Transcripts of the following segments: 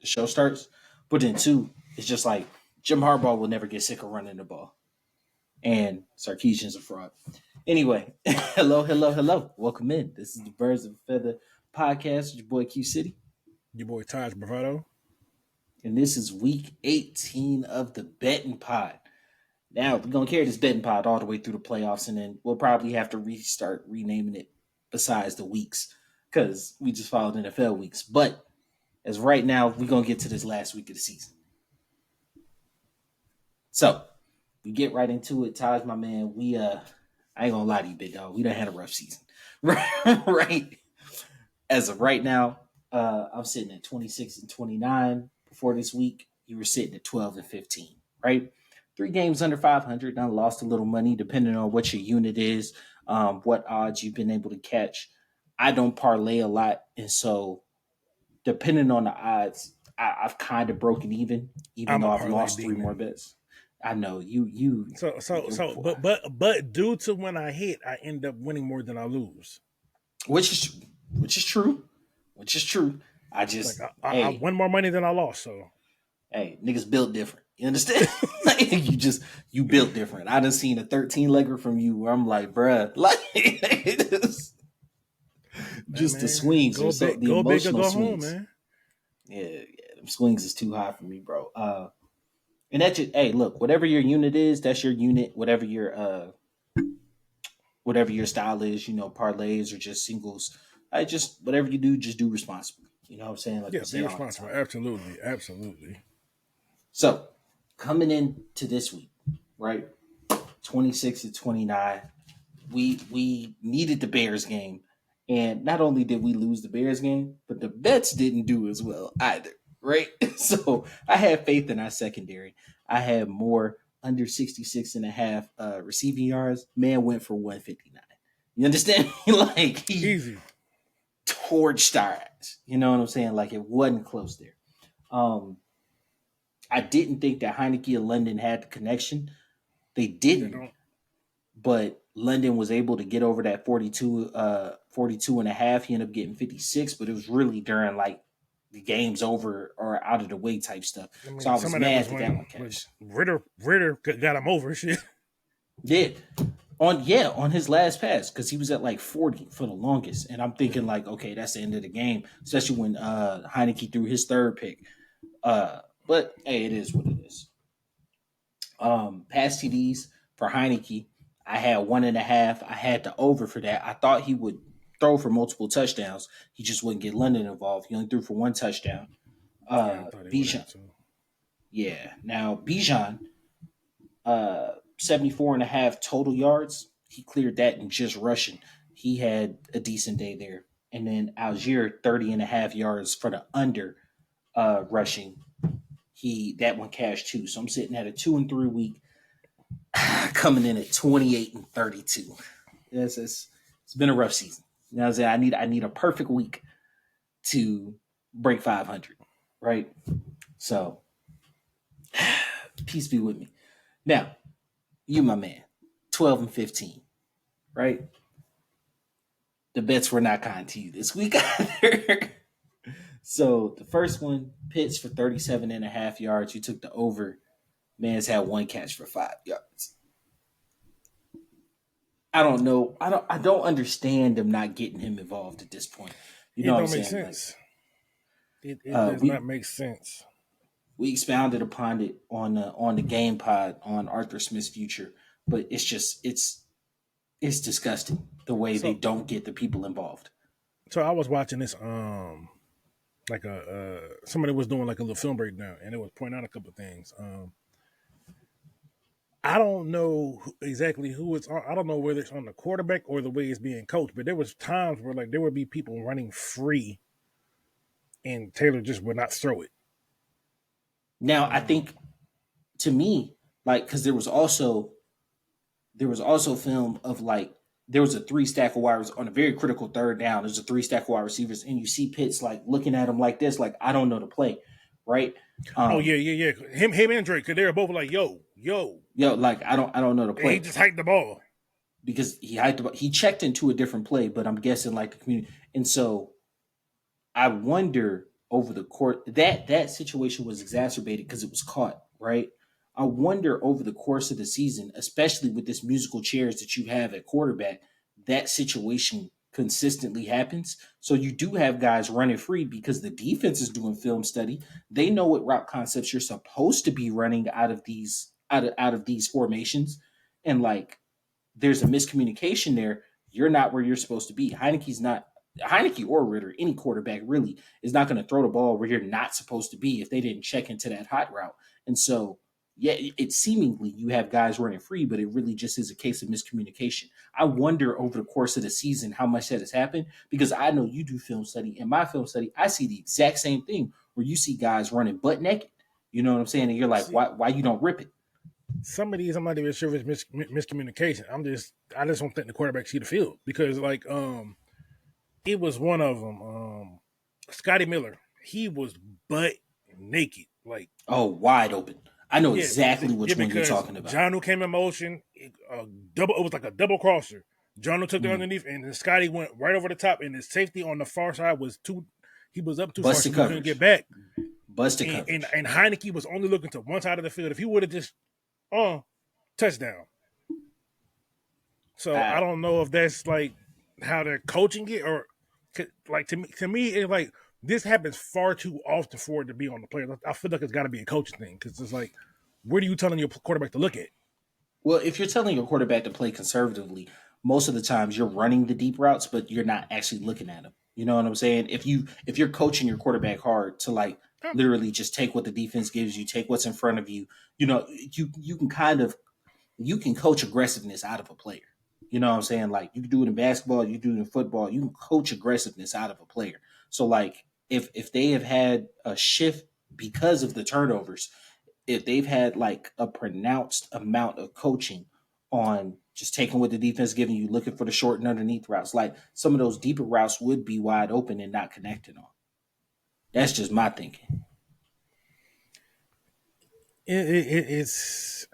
the show starts. But then two, it's just like Jim Harbaugh will never get sick of running the ball, and Sarkeesian's a fraud. Anyway, hello. Welcome in. This is the Birds of a Feather podcast with your boy Qcity. Your boy Taj Bravado. And this is week 18 of the betting pod. Now, we're going to carry this betting pod all the way through the playoffs, and then we'll probably have to restart renaming it besides the weeks because we just followed NFL weeks. But as right now, we're going to get to this last week of the season. So, we get right into it. Taj, my man, I ain't gonna lie to you, big dog. We done had a rough season. Right? As of right now, I'm sitting at 26 and 29 before this week. You were sitting at 12 and 15, right? 3 games under 500. I lost a little money depending on what your unit is, what odds you've been able to catch. I don't parlay a lot, and so depending on the odds, I've kind of broken even though I've lost 3 more bets. I know you. But due to when I hit, I end up winning more than I lose. Which is true. I just I won more money than I lost. So hey, niggas built different. You understand? you built different. I done seen a 13-legger from you where I'm like, bruh, like just the swings, go the emotional big or go swings. Home, man. Yeah, them swings is too high for me, bro. And that just, hey, look, whatever your unit is, that's your unit. Whatever your style is, parlays or just singles. Whatever you do, just do responsibly. You know what I'm saying? Like be responsible. Absolutely. So coming into this week, right? 26 to 29. We needed the Bears game. And not only did we lose the Bears game, but the bets didn't do as well either. Right. So I had faith in our secondary. I had more under 66 and a half receiving yards. Man went for 159. You understand? Like easy torched our ass. You know what I'm saying? Like it wasn't close there. I didn't think that Heineke and London had the connection. They didn't. But London was able to get over that 42 and a half. He ended up getting 56, but it was really during like the game's over or out of the way type stuff. So I was mad that one catch. Ritter got him over shit. Yeah. On his last pass, because he was at like 40 for the longest. And I'm thinking like, okay, that's the end of the game, especially when Heineke threw his third pick. But hey, it is what it is. Pass TDs for Heineke, I had 1.5. I had the over for that. I thought he would throw for multiple touchdowns. He just wouldn't get London involved. He only threw for 1 touchdown. Bijan. Yeah. Now Bijan, 74.5 total yards. He cleared that in just rushing. He had a decent day there. And then Algier, 30.5 yards for the under rushing. That one cashed too. So I'm sitting at a 2-3 week, coming in at 28 and 32. Yes, it's been a rough season. Now I need a perfect week to break 500, right? So peace be with me. Now, you, my man, 12 and 15, right? The bets were not kind to you this week either. So the first one, Pitts for 37.5 yards. You took the over. Man's had 1 catch for 5 yards. I don't know. I don't understand them not getting him involved at this point. You know what I'm saying? Sense. Like, it does not make sense. We expounded upon it on the game pod on Arthur Smith's future, but it's disgusting the way they don't get the people involved. So I was watching this like somebody was doing like a little film breakdown, and it was pointing out a couple of things. I don't know exactly who it's on. I don't know whether it's on the quarterback or the way it's being coached, but there was times where like there would be people running free and Taylor just would not throw it. Now, I think to me, like, because there was also film of like there was a 3 stack of wires on a very critical third down. There's a 3 stack of wide receivers, and you see Pitts like looking at him like this, like I don't know the play, right? Yeah. Him and Drake, because they were both like, yo, like I don't know the play. He just hiked the ball because he checked into a different play, but I'm guessing like the community, and so I wonder, over the court that situation was exacerbated because it was caught, right? I wonder over the course of the season, especially with this musical chairs that you have at quarterback, that situation consistently happens. So you do have guys running free because the defense is doing film study. They know what route concepts you're supposed to be running out of these formations. And like there's a miscommunication there. You're not where you're supposed to be. Heineke or Ritter, any quarterback really, is not going to throw the ball where you're not supposed to be if they didn't check into that hot route. And so, yeah, it's seemingly you have guys running free, but it really just is a case of miscommunication. I wonder over the course of the season how much that has happened because I know you do film study. In my film study, I see the exact same thing where you see guys running butt naked. You know what I'm saying? And you're like, See, why you don't rip it? some of these I'm not even sure if it's miscommunication. I just don't think the quarterback see the field because like it was one of them. Scotty Miller, he was butt naked, like Oh, wide open. I know yeah, exactly which one you're because talking about. John came in motion, double. It was like a double crosser. John took the Mm. underneath, and then Scotty went right over the top, and his safety on the far side was too. He was up too far, so Busted he couldn't get coverage. back. Busted And coverage. Heineke was only looking to one side of the field. If he would have just touchdown. So I I, don't know if that's like how they're coaching it or like to me it's like this happens far too often for it to be on the players. I feel like it's got to be a coaching thing because it's like where are you telling your quarterback to look at? well, if you're telling your quarterback to play conservatively, most of the times you're running the deep routes, but you're not actually looking at them. You know what I'm saying? If you're coaching your quarterback hard to like literally just take what the defense gives you, take what's in front of you, you can kind of you can coach aggressiveness out of a player. You know what I'm saying? Like you can do it in basketball, you can do it in football. You can coach aggressiveness out of a player. So like if they have had a shift because of the turnovers, if they've had like a pronounced amount of coaching on just taking what the defense is giving you, looking for the short and underneath routes, like some of those deeper routes would be wide open and not connected on. That's just my thinking. It's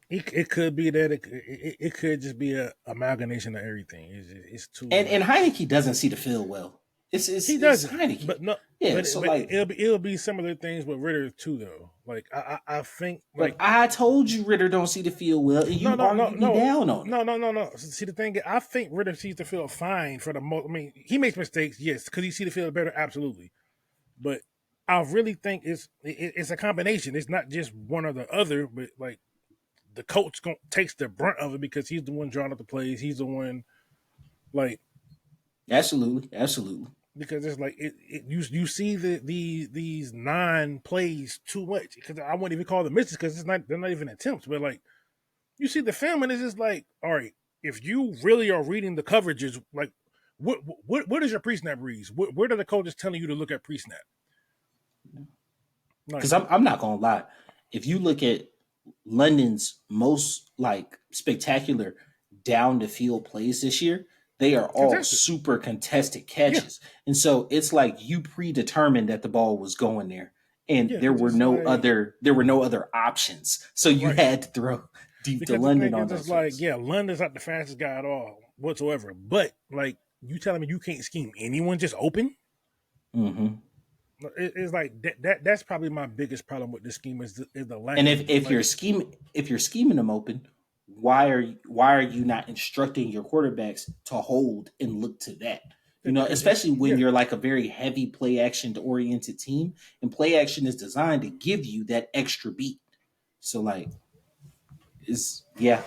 it could be that it could just be a amalgamation of everything. It's too And much. Heineke doesn't see the field well. It's it's He it's doesn't, Heineke. but no, Yeah, so but like, it'll be similar things with Ritter too though. Like I think but like I told you Ritter don't see the field well, and no you no no argued me no down on it. no. See the thing, I think Ritter sees the field fine for the most. I mean, he makes mistakes, yes. Could he see the field better? Absolutely, but I really think it's a combination. It's not just one or the other, but like the coach takes the brunt of it because he's the one drawing up the plays. He's the one like Absolutely, absolutely. because it's like you see these 9 plays too much because I wouldn't even call them misses because it's not they're not even attempts, but like you see the film and it's just like all right, if you really are reading the coverages, like what is your pre snap reads? Where are the coaches telling you to look at pre snap? Because Like I'm not gonna lie, if you look at London's most like spectacular down the field plays this year, they are all contested, super contested yeah, catches, and so it's like you predetermined that the ball was going there, and yeah. It's just like there were no other options, so you right had to throw deep to because the London thing on is just those like plays. yeah, London's not the fastest guy at all whatsoever, but like you telling me you can't scheme anyone just open? Hmm. It's like that's probably my biggest problem with this scheme is the lack And of like if you're scheming them open, why are you not instructing your quarterbacks to hold and look to that? because Especially when yeah you're like a very heavy play action oriented team, and play action is designed to give you that extra beat. So like, is yeah,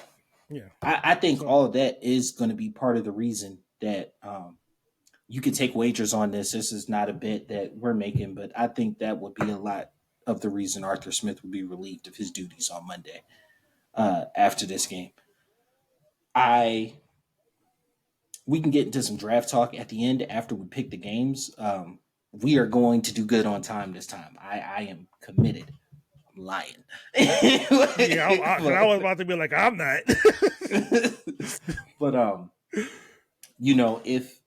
yeah I think so all of that is going to be part of the reason that you can take wagers on this. This is not a bet that we're making, but I think that would be a lot of the reason Arthur Smith would be relieved of his duties on Monday after this game. I We can get into some draft talk at the end after we pick the games. We are going to do good on time this time. I am committed. I'm lying, yeah because I was but about to be like I'm not but if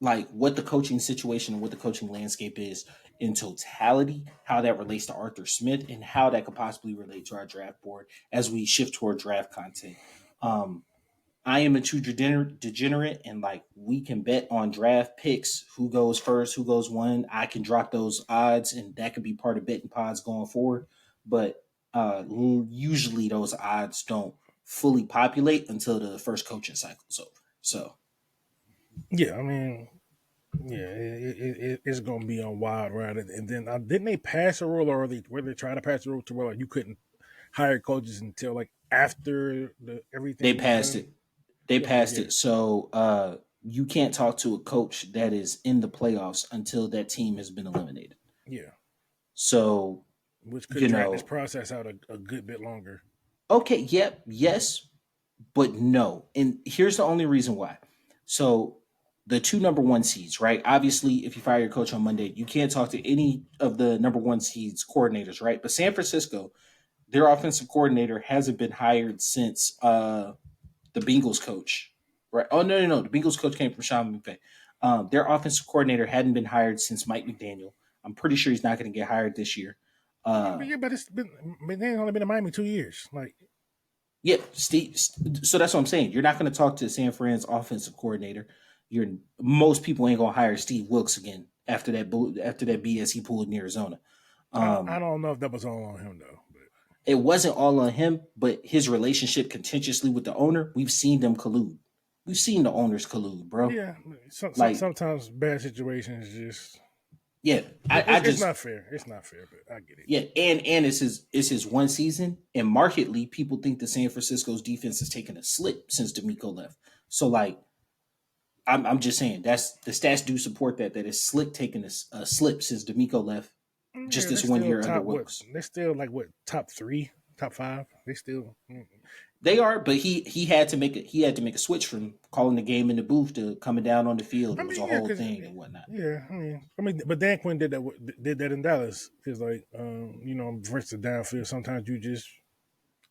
like what the coaching situation and what the coaching landscape is in totality, how that relates to Arthur Smith, and how that could possibly relate to our draft board as we shift toward draft content. Um, I am a true degenerate, and like we can bet on draft picks, who goes first, who goes one. I can drop those odds, and that could be part of betting pods going forward. But usually those odds don't fully populate until the first coaching cycle's over. So Yeah, I mean, yeah, it's gonna be on wild ride. And then didn't they pass a rule, or were they trying to pass a rule to where like, you couldn't hire coaches until like after they everything was passed done? it. They Okay, passed yeah, it. So you can't talk to a coach that is in the playoffs until that team has been eliminated. yeah, So which could you drag this know, process out a good bit longer. okay, yep, yes, but no. And here's the only reason why. So the two number one seeds, right? Obviously, if you fire your coach on Monday, you can't talk to any of the number one seeds coordinators, right? But San Francisco, their offensive coordinator hasn't been hired since the Bengals coach, right? Oh no. The Bengals coach came from Sean McVay. Their offensive coordinator hadn't been hired since Mike McDaniel. I'm pretty sure he's not going to get hired this year. But Uh, yeah, but they've only been in Miami 2 years. Like, Yeah, Steve. So that's what I'm saying. You're not going to talk to San Fran's offensive coordinator. You're most people ain't going to hire Steve Wilkes again after that BS he pulled in Arizona. I Um, don't know if that was all on him though. But it wasn't all on him, but his relationship contentiously with the owner, we've seen them collude. We've seen the owners collude, bro. yeah, Like, sometimes bad situations just yeah, I it's just not fair. It's not fair, but I get it. yeah, and it's his one season, and markedly people think that San Francisco's defense has taken a slip since D'Amico left. So like I'm just saying that's the stats do support that it's slick taking a slip since D'Amico left just Yeah, they're this one still year under top what? Wilkes. They're still like what, top three, top five. They still They are, but he had to make a switch from calling the game in the booth to coming down on the field. I It was a mean, yeah, whole because thing and whatnot. yeah, but Dan Quinn did that in Dallas because like versus the downfield. Sometimes you just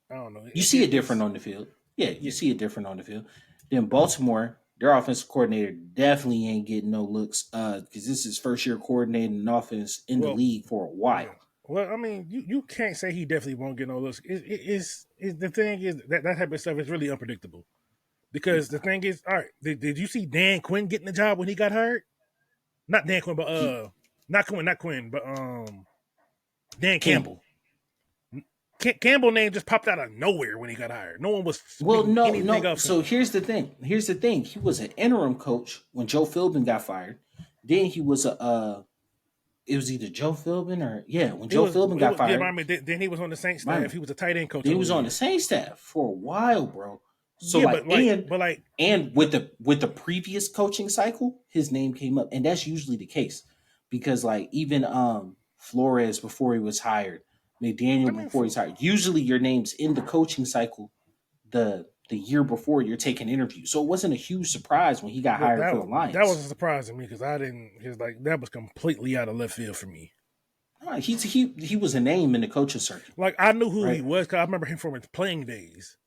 I don't know. You see it different It's on the field. Yeah, you yeah. see it different on the field. Then Baltimore, their offensive coordinator definitely ain't getting no looks because this is first year coordinating an offense in the Well, league for a yeah. while. Well, I mean, you can't say he definitely won't get no looks. It's the thing is that type of stuff is really unpredictable. Because the thing is, all right, did you see Dan Quinn getting the job when he got hired? Not Dan Quinn, but He not Quinn, but Dan Campbell. Campbell. Campbell name just popped out of nowhere when he got hired. No one was Well, speaking no, anything no. of So him. here's the thing. Here's the thing. He was an interim coach when Joe Philbin got fired. Then he was a. It was either Joe Philbin or yeah. When Joe Philbin It got was yeah. I fired, mean, then he was on the Saints staff. mind He was a tight end coach, then I he was on the believe. same staff for a while, bro. So Yeah, like, but like, and with the previous coaching cycle, his name came up, and that's usually the case because like even Flores before he was hired, I McDaniel mean, before he's hired, usually your name's in the coaching cycle the year before you're taking interviews. So it wasn't a huge surprise when he got well, hired for the that was Lions. a surprise to me because I didn't. Because like that was completely out of left field for me. He was a name in the coaching circuit, Like I knew who he right? was because I remember him from his playing days.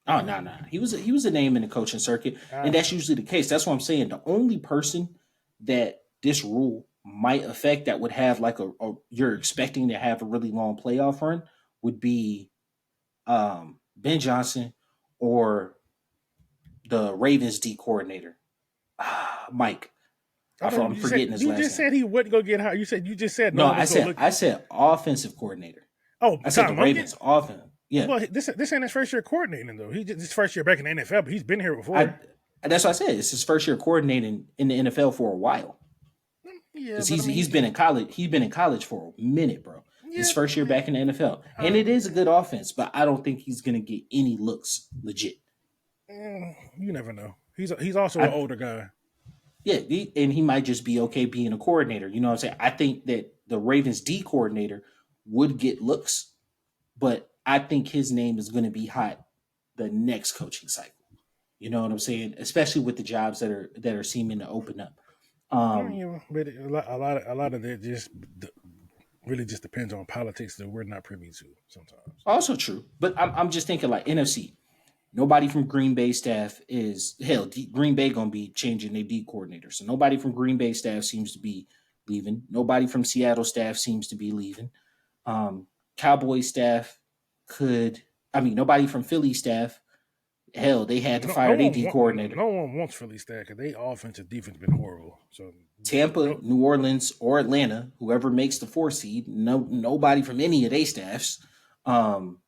Oh no. He was a name in the coaching circuit, and I that's usually the case. That's what I'm saying. The only person that this rule might affect that would have like you're expecting to have a really long playoff run would be Ben Johnson or the Ravens D coordinator, Mike. I thought I'm forgetting his you last just name. said he wouldn't go get hired. You just said no No, one I was going to said look. I said offensive coordinator. Oh, I said the Tom Munkin. Ravens offense. Yeah, Well, this ain't his first year coordinating though. He just his first year back in the NFL, but he's been here I before. that's what I said. It's his first year coordinating in the NFL for a while Yeah, because but I he's mean, been in college. He's been in college for a minute, bro. His yeah, I first year mean, back in the NFL, all and right. it is a good offense, but I don't think he's gonna get any looks legit. You never know. He's also an I older guy. Yeah, and he might just be okay being a coordinator. You know what I'm saying? I think that the Ravens D coordinator would get looks, but I think his name is going to be hot the next coaching cycle. You know what I'm saying? Especially with the jobs that are seeming to open up. I Um, mean, but a lot of that just really just depends on politics that we're not privy to sometimes. Also true, but I'm just thinking like NFC. Nobody from Green Bay staff is hell. Green Bay gonna be changing their D coordinator, so nobody from Green Bay staff seems to be leaving. Nobody from Seattle staff seems to be leaving. Cowboy staff could. I mean, nobody from Philly staff Hell, they had to No, fire their D coordinator. no one wants Philly stat because they offense and defense been horrible. So Tampa, no, New Orleans, or Atlanta, whoever makes the 4 seed, nobody from any of their staffs. Um,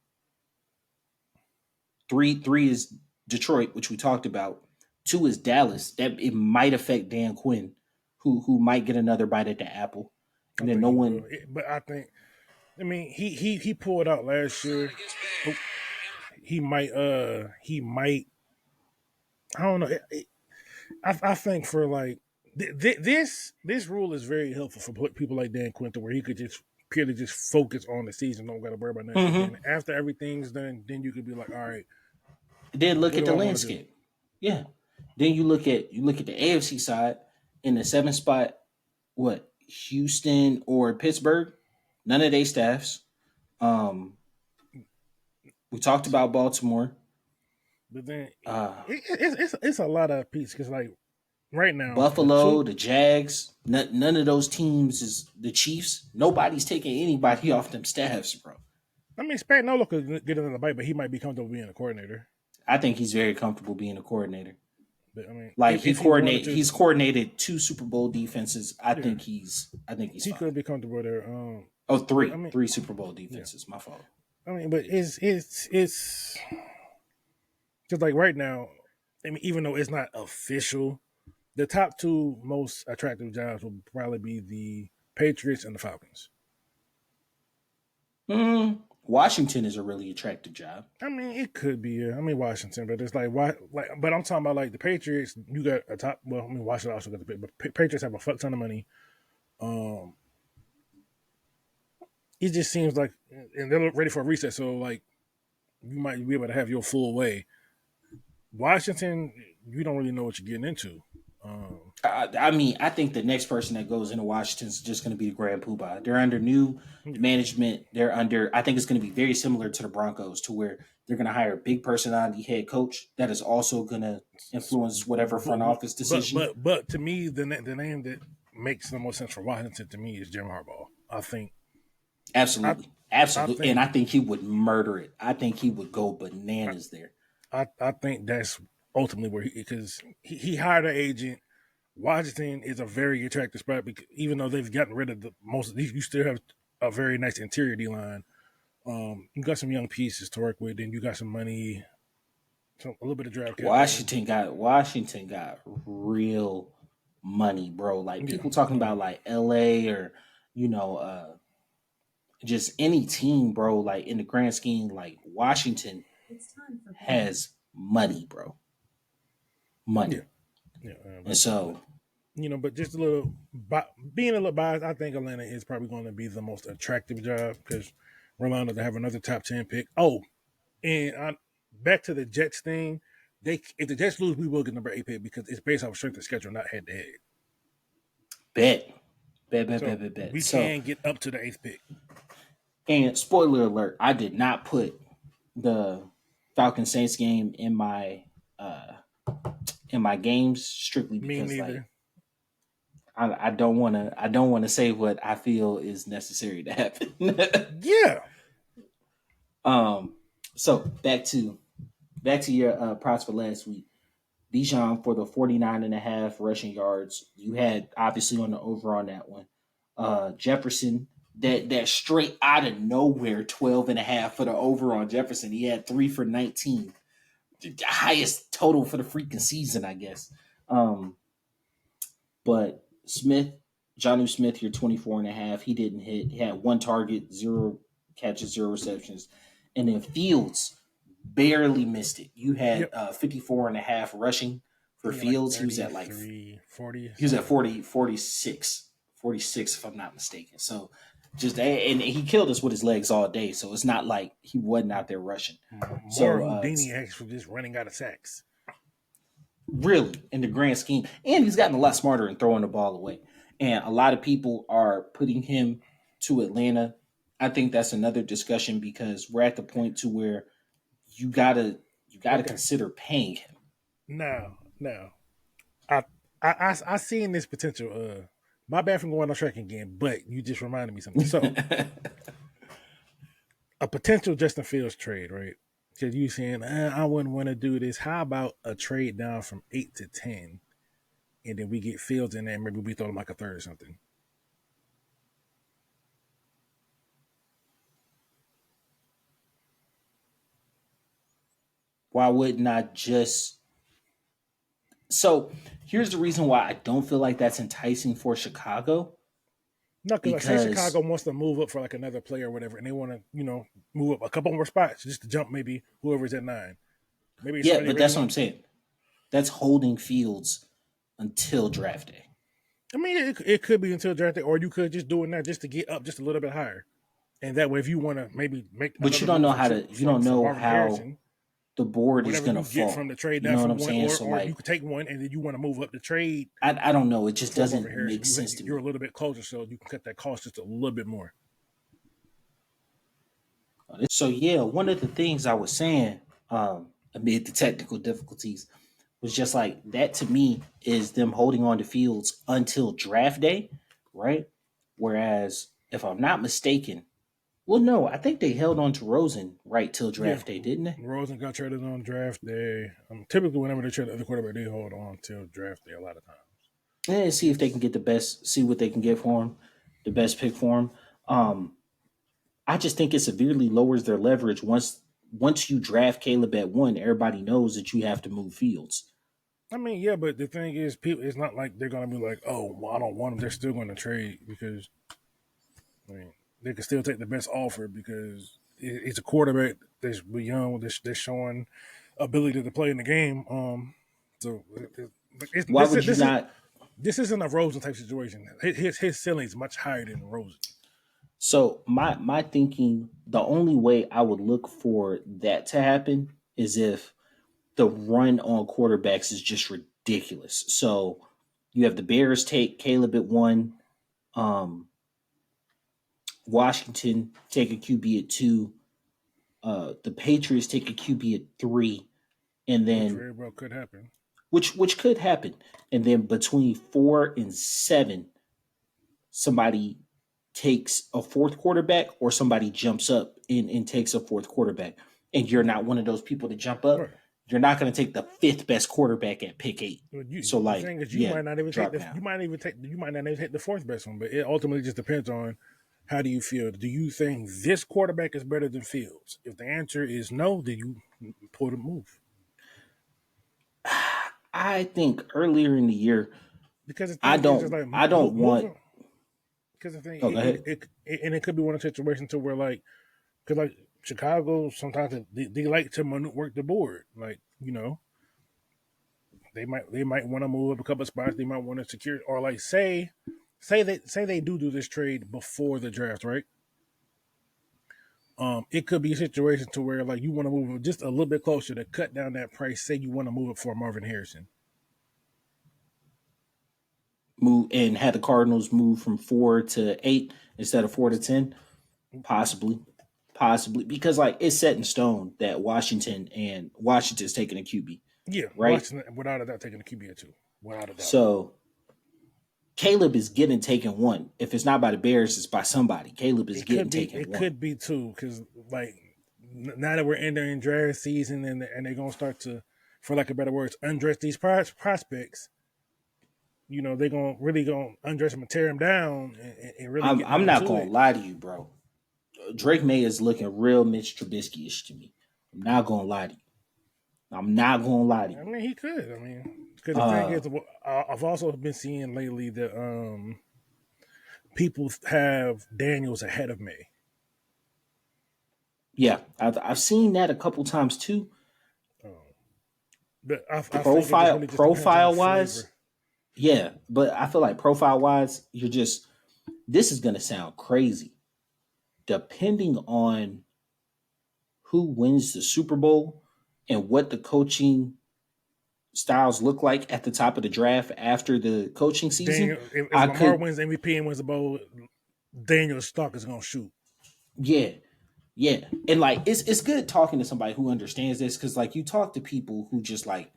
three is Detroit, which we talked about. Two is Dallas. That it might affect Dan Quinn, who might get another bite at the apple. I And then think no he will. one. But I mean, he pulled out last year. Oh, he might. I don't know. I think for like this rule is very helpful for people like Dan Quinton, where he could just purely just focus on the season, don't got to worry about nothing. And Mm-hmm. then after everything's done, then you could be like, all right, Then look what at do the I want to do? landscape. Yeah. Then you look at the AFC side in the 7th spot. What, Houston or Pittsburgh? None of their staffs. Um, we talked about Baltimore. But then Uh, it's a lot of pieces because like right now the Buffalo, two. the Jags. None of those teams is the Chiefs. Nobody's taking anybody off them staffs, bro. I mean, Spagnuolo could get another bite, but he might be comfortable being a coordinator. I think he's very comfortable being a coordinator. But I mean, Like if he wanted to, he's coordinated 2 Super Bowl defenses. I yeah, think he's he could fine. be comfortable there. Oh, But I three, mean, three Super Bowl yeah, defenses. My fault. I mean, but it's just like right now. I mean, even though it's not official, the top two most attractive jobs will probably be the Patriots and the Falcons. Washington is a really attractive job. I mean, it could be. I mean, Washington, but it's like why? Like, but I'm talking about like the Patriots. You got a top. Well, I mean, Washington also got the but Patriots have a fuck ton of money. Um, it just seems like, and they're ready for a reset. So like, you might be able to have your full way. Washington, you don't really know what you're getting into. Um, I mean, I think the next person that goes into Washington is just going to be the Grand Poobah. They're under new yeah, management. They're under. I think it's going to be very similar to the Broncos, to where they're going to hire a big personality head coach that is also going to influence whatever front office decision. but to me, the name that makes the most sense for Washington to me is Jim Harbaugh. I Absolutely, I absolutely, and think I think he would murder it. I think he would go bananas there. I think that's ultimately where because he hired an agent. Washington is a very attractive spot because even though they've gotten rid of the most of these, you still have a very nice interior D line. You got some young pieces to work with, and you got some money, a little bit of draft capital. Washington got real money, bro. Like Yeah, people talking yeah, about like LA or you know just any team, bro. Like in the grand scheme, like Washington has money, bro. yeah, Money. yeah. And so But just a little, being a little biased, I think Atlanta is probably going to be the most attractive job because Rolando to have another top 10 pick. Oh, and back to the Jets thing. If the Jets lose, we will get number 8 pick because it's based off strength of schedule, not head to head. bet. Bet, bet, bet, So bet, bet. we So can get up to the 8th pick. and spoiler alert, I did not put the Falcon Saints game uh in my games strictly Me because like neither. I don't wanna say what I feel is necessary to happen. Yeah. um so back to your props for last week. Bijan for the 49.5 rushing yards. You had obviously on the over on that one. Jefferson, that straight out of nowhere 12.5 for the over on Jefferson. He had 3 for 19. The highest total for the freaking season, I guess. But Smith, Johnu Smith, you're 24.5. He didn't hit. He had 1 target, 0 catches, 0 receptions. And then Fields barely missed it. You had Yep. 54.5 rushing for Yeah, like Fields. He was at like 33, 40, he was something at like that. 40, 46 if I'm not mistaken. So just and he killed us with his legs all day. So it's not like he wasn't out there rushing. More So Houdini acts for just running out of sacks. really, in the grand scheme, and he's gotten a lot smarter in throwing the ball away. And a lot of people are putting him to Atlanta. I think that's another discussion because we're at the point to where you gotta Okay. consider paying him. Now, I I seen this potential. My bad for going on track again, but you just reminded me something. So, a potential Justin Fields trade, right? Because you saying, I wouldn't want to do this. How about a trade down from 8 to 10, and then we get Fields in there, maybe we throw him like a third or something. Why wouldn't I just? So here's the reason why I don't feel like that's enticing for Chicago No, because like say because Chicago wants to move up for like another player or whatever, and they want to, move up a couple more spots just to jump maybe whoever's at 9. Maybe yeah, somebody but really that's what want. I'm saying. That's holding Fields until draft day. I mean, it could be until draft day, or you could just do it now just to get up just a little bit higher, and that way, if you want to maybe make But you another don't move know from how to. You don't from know Marvin how Harrison, the board is whatever gonna you get from fall. the trade You down know what from I'm one, saying? So or you like, could take one and then you want to move up the trade I don't know. It just for Marvin doesn't Harrison. make sense to You're a me. little bit closer, so you can cut that cost just a little bit more. So yeah, one of the things I was saying, amid the technical difficulties, was just like that to me is them holding on to Fields until draft day, right? Whereas if I'm not mistaken, well, no, I think they held on to Rosen right till Yeah, draft day, didn't they? Rosen got traded on draft day. Typically, whenever they trade the other quarterback, they hold on till draft day a lot of times. And see if they can get the best, see what they can get for him, the best pick for him. Um, I just think it severely lowers their leverage once you draft Caleb at 1. Everybody knows that you have to move Fields. I mean, yeah, but the thing is, people, it's not like they're gonna be like, "Oh, well, I don't want them." They're still going to trade because I mean, they can still take the best offer because it's a quarterback that's young, that's showing ability to play in the game. So it's, Why would you not? this isn't a Rosen type situation. His ceiling is much higher than Rosen. So my thinking, the only way I would look for that to happen is if the run on quarterbacks is just ridiculous. So you have the Bears take Caleb at 1, um, Washington take a QB at 2, the Patriots take a QB at 3, and Which then very well could happen. which could happen, and then between 4 and 7, somebody takes a fourth quarterback or somebody jumps up and takes a fourth quarterback, and you're not one of those people to jump up, Right. you're not going to take the fifth best quarterback at pick 8. But So the like, thing is, you yeah, might not even take drop the down. you might not even take the fourth best one. But it ultimately just depends on how do you feel. Do you think this quarterback is better than Fields? If the answer is no, then you pull the move. I think earlier in the year, Because the I thing is, just don't, like I don't want. moving. Because the thing, Oh, go ahead. and it could be one situation to where like, because like Chicago, sometimes they like to work the board. Like they might want to move up a couple of spots. They might want to secure or like say they do this trade before the draft, right? It could be a situation to where like you want to move just a little bit closer to cut down that price. Say you want to move it for Marvin Harrison. Move and had the Cardinals move from 4 to 8 instead of 4 to 10, possibly, possibly because like it's set in stone that Washington's taking a QB, Yeah, right? Washington without a doubt taking the QB two, without a doubt. So Caleb is getting taken 1. If it's not by the Bears, it's by somebody. Caleb is It getting could be, taken it 1. could be two, because like now that we're entering draft season and they're gonna start to, for lack of better words, undress these prospects. They're gonna undress them and tear them down and really I'm get I'm down not to gonna it. lie to you, bro. Drake May is looking real Mitch Trubisky-ish to me. I'm not gonna lie to you. I'm not gonna lie to I you. mean, he could. I mean, because the thing Uh, is, I've also been seeing lately that people have Daniels ahead of May. yeah, I've seen that a couple times too. Um, but I think it just Profile really just depends on profile flavor. wise, yeah, but I feel like profile wise, you're just this is gonna sound crazy. Depending on who wins the Super Bowl and what the coaching styles look like at the top of the draft after the coaching season, Daniel, if I Lamar could, wins the MVP and wins the bowl, Daniel's stock is gonna shoot. yeah, yeah, and like it's good talking to somebody who understands this because like you talk to people who just like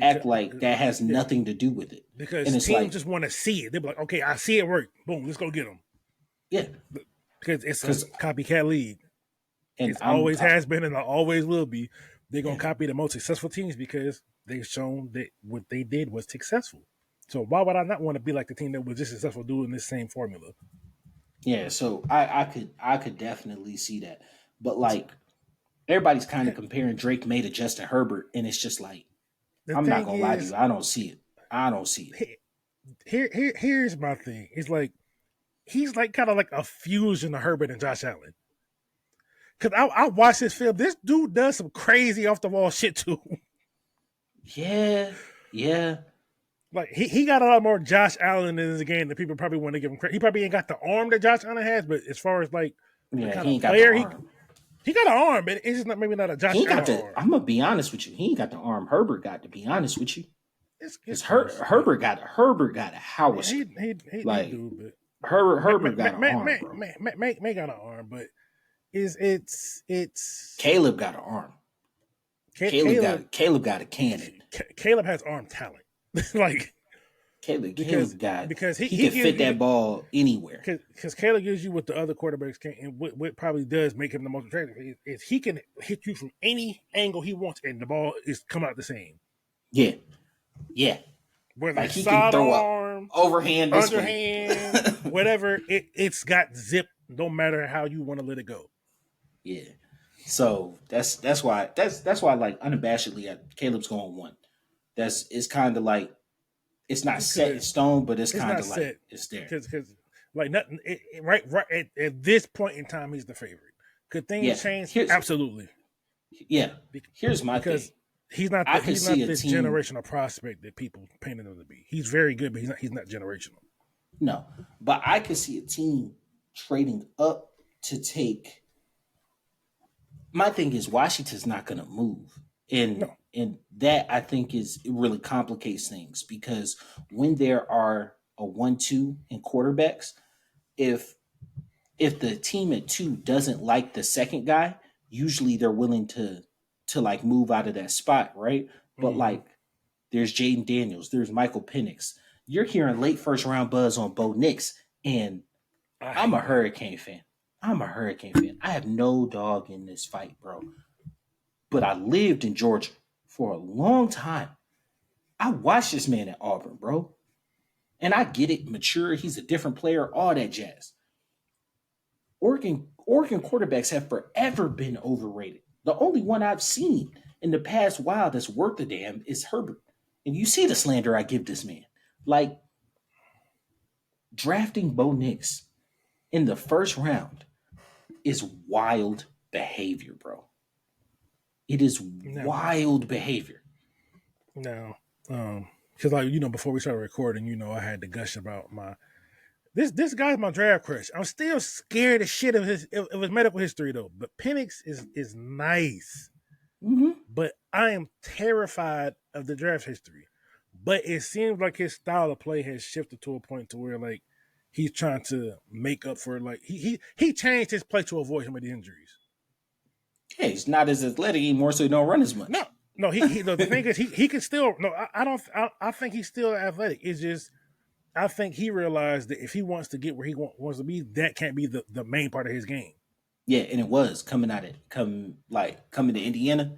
act because like that has yeah, nothing to do with it, and because it's teams like, just want to see it. They're like, okay, I see it work. Boom, let's go get them yeah, because it's a because copycat league. And It's always has been and always will be. They're gonna copy the most successful teams because they've shown that what they did was successful. So why would I not want to be like the team that was just successful doing this same formula? yeah, so I could definitely see that. But like everybody's kind of comparing Drake May to Justin Herbert, and it's just like The I'm not thing gonna lie to is, you, I don't see it. I don't see it. here's my thing. It's like he's like kind of like a fusion of Herbert and Josh Allen. Cause I watched this film. This dude does some crazy off the wall shit too. Yeah, yeah, Like he got a lot more Josh Allen in his game than people probably want to give him credit. He probably ain't got the arm that Josh Allen has, but as far as like the yeah. kind He of ain't got the player arm. he got an arm, but it's just not maybe not a He Josh ain't got Allen the. arm. I'm gonna be honest with you. He ain't got the arm Herbert got. To be honest with you, It's because close, but Herbert got a yeah, howitzer. he Like do, but Herbert got an arm, bro. May got an arm, but it's Caleb got an arm. Caleb Caleb got a cannon. Caleb has arm talent, like Caleb got because he he can gives fit you that ball anywhere. because Caleb gives you what the other quarterbacks can't, and what probably does make him the most attractive is he can hit you from any angle he wants, and the ball is come out the same. Yeah, yeah. Whether Like it's he can throw up sidearm, overhand this way. underhand, whatever, it's got zip. No matter how you want to let it go. Yeah. So that's why like unabashedly Caleb's going one. That's it's kind of like it's not set in Because stone, but it's it's kind not of like set it's there. because like nothing right at this point in time he's the favorite. Could Yeah. things change? Here's Absolutely. yeah. Here's my thing. Because he's not I could he's not see a this team. generational prospect that people painted him to be. He's very good, but he's not generational. No, but I could see a team trading up to take. My thing is Washington's not going to move, and No. and that I think is it really complicates things because when there are a 1-2 in quarterbacks, if if the team at two doesn't like the second guy, usually they're willing to like move out of that spot, right? But Mm-hmm. like there's Jaden Daniels, there's Michael Penix. You're hearing late first round buzz on Bo Nix, and I I'm a hate that. Hurricane fan. I'm a Hurricane fan. I have no dog in this fight, bro. But I lived in Georgia for a long time. I watched this man at Auburn, bro. And I get it, mature, he's a different player, all that jazz. Oregon quarterbacks have forever been overrated. The only one I've seen in the past while that's worth a damn is Herbert. And you see the slander I give this man. Like drafting Bo Nix in the first round is wild behavior, bro. It is No, wild behavior. no. Because like before we started recording, I had to gush about my this guy's my draft crush. I'm still scared as shit of his medical history though. But Penix is nice. Mm-hmm. But I am terrified of the draft history. But it seems like his style of play has shifted to a point to where like he's trying to make up for like he changed his play to avoid some of the injuries. Yeah, he's not as athletic anymore, so he don't run as No, much. no, he the thing is he can still no. I don't. I think he's still athletic. It's just I think he realized that if he wants to get where he wants to be, that can't be the main part of his game. Yeah, and it was coming to Indiana,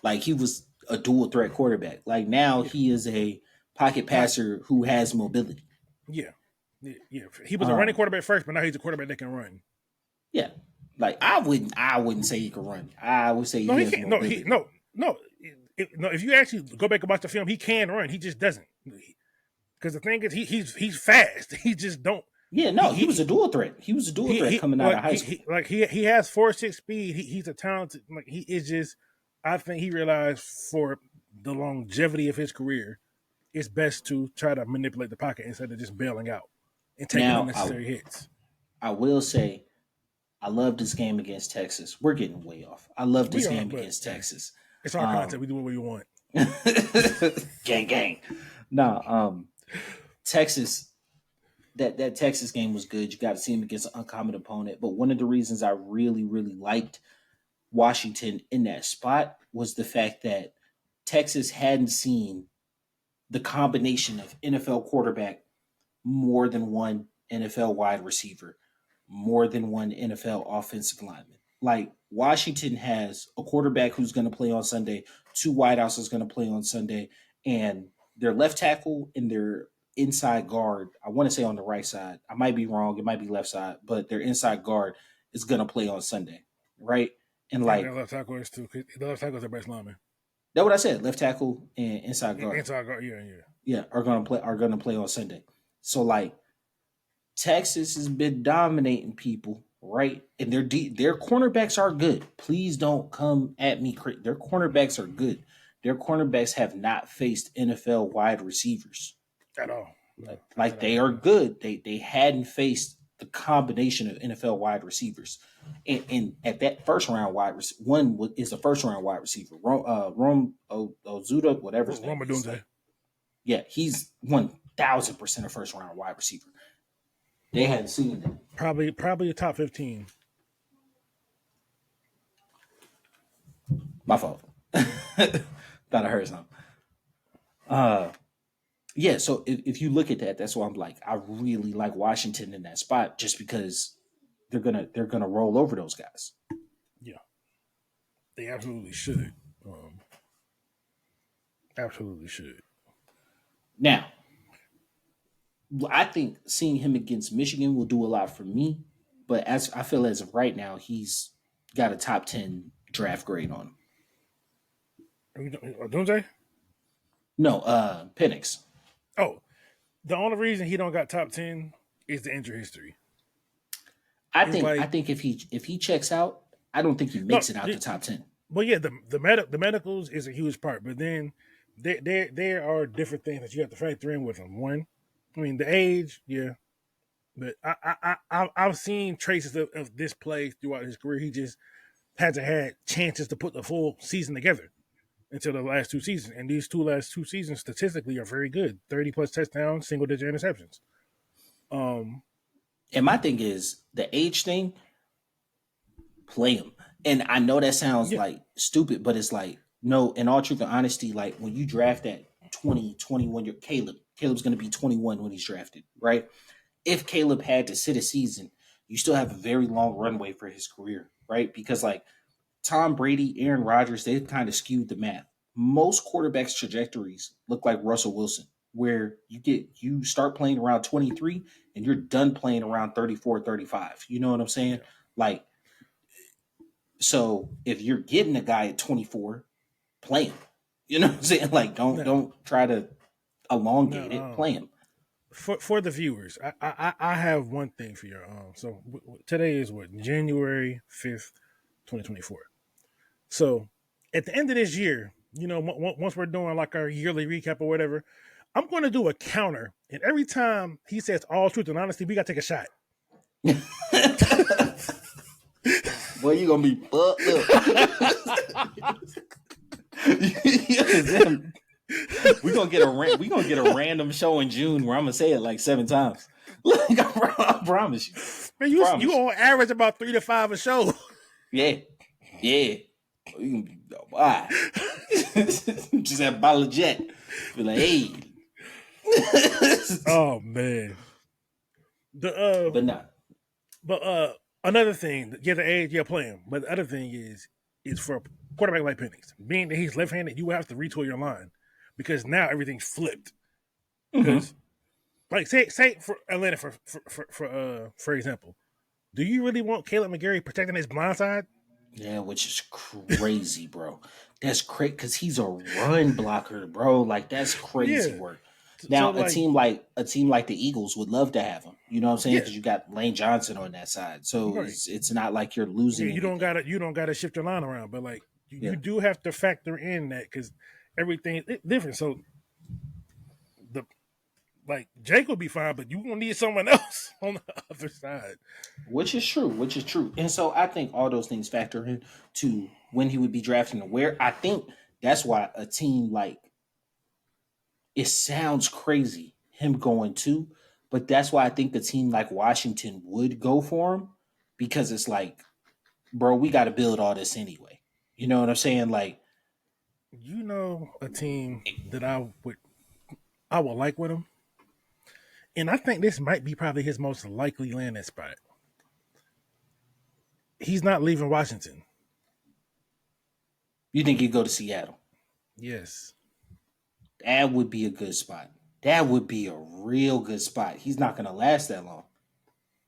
like he was a dual threat quarterback. Like now Yeah, he is a pocket like passer who has mobility. yeah, yeah. He was a running Um, quarterback first, but now he's a quarterback that can run. yeah, like I wouldn't say he could run. I would say No, he he has can't. No, mobility. no. No, if you actually go back and watch the film, he can run. He just doesn't. Because the thing is, he's fast. He just don't. Yeah, He no, he was he a dual threat. He was a dual threat coming out of like high school. he has 4.6 speed. He's a talented. Like he is just. I think he realized for the longevity of his career, it's best to try to manipulate the pocket instead of just bailing out and taking Now, unnecessary hits. I will say I love this game against Texas. We're getting way off. I love We this are, game but against hey, Texas. it's our content. Um, We do what we want. gang, gang. No, Texas. That Texas game was good. You got to see him against an uncommon opponent. But one of the reasons I really, really liked Washington in that spot was the fact that Texas hadn't seen the combination of NFL quarterback, more than one NFL wide receiver, more than one NFL offensive lineman. Like Washington has a quarterback who's going to play on Sunday, two wideouts is going to play on Sunday, and their left tackle and their inside guard. I want to say on the right side. I might be wrong. It might be left side, but their inside guard is going to play on Sunday, right? And And their like left tackle is too. The left tackle is their best lineman. that, what I said, left tackle and inside guard, Inside guard, yeah, yeah. yeah, are going to play on Sunday. So like Texas has been dominating people, right? And their cornerbacks are good. Please don't come at me. Their cornerbacks are good. Their cornerbacks have not faced NFL wide receivers. At all. No, Like they are good. They hadn't faced the combination of NFL wide receivers. And at that first round one is a first round wide receiver. Rome Ozuda, whatever his name Roma is. Dunze. Yeah, he's 1,000% a first round wide receiver. They hadn't seen that. Probably a top 15. My fault. Thought I heard something. Uh, yeah. So if you look at that, that's why I'm like, I really like Washington in that spot, just because they're gonna roll over those guys. Yeah, they absolutely should. Absolutely should. Now, I think seeing him against Michigan will do a lot for me, but as I feel as of right now, he's got a top 10 draft grade on him. Dunze? No, Penix. Oh, the only reason he don't got top 10 is the injury history. I It's think I like think if he checks out, I don't think he no, makes it out the top 10. well, yeah, the medicals is a huge part, but then there are different things that you have to factor in with him. One, I mean, the age, yeah, but I've seen traces of this play throughout his career. He just hasn't had chances to put the full season together until the last two seasons, and these last two seasons statistically are very good: 30 plus touchdowns, single digit interceptions. Um, And my thing is the age thing, play him. And I know that sounds yeah, like stupid, but it's like, no, in all truth and honesty, like when you draft that 20, 21 year Caleb's going to be 21 when he's drafted, right? If Caleb had to sit a season, you still have a very long runway for his career, right? Because like Tom Brady, Aaron Rodgers, they've kind of skewed the math. Most quarterbacks' trajectories look like Russell Wilson, where you start playing around 23 and you're done playing around 34, 35. You know what I'm saying? yeah, Like, so if you're getting a guy at 24, play him. You know what I'm saying? Like, don't no, don't try to no. elongate it. Play him. For the viewers, I have one thing for your So today is what, January 5th, 2024. So at the end of this year, once we're doing like our yearly recap or whatever, I'm going to do a counter, and every time he says all truth and honesty, we got to take a shot. Boy, you gonna be fucked up. We gonna get a random show in June where I'm gonna say it like 7 times. Like I promise you. Man, Promise you you. on average about 3 to 5 a show. Yeah. Yeah. You gonna be why? Just have a bottle of jet. Be like, hey. Oh man. The But not. But another thing, yeah, the age, yeah, play him. But the other thing is for a quarterback like Penix, being that he's left-handed, you have to retool your line because now everything's flipped. Mm-hmm. Because, like, say for Atlanta, for example, do you really want Caleb McGarry protecting his blind side? Yeah, which is crazy, bro. That's crazy because he's a run blocker, bro. Like that's crazy Yeah. work. So Now, like, a team like the Eagles would love to have him. You know what I'm saying? yeah, Because you got Lane Johnson on that side, so right. it's not like you're Yeah, losing anything. you don't gotta shift your line around, but like you Yeah, do have to factor in that because everything different. So the like Jake will be fine, but you gonna need someone else on the other side. which is true. Which is true. And so I think all those things factor in to when he would be drafting and where. I think that's why a team like it sounds crazy him going to, but that's why I think a team like Washington would go for him because it's like, bro, we got to build all this anyway. You know what I'm saying? Like, You know, a team that I would like with him, and I think this might be probably his most likely landing spot. He's not leaving Washington. You think he'd go to Seattle? Yes. That would be a good spot. That would be a real good spot. He's not going to last that long.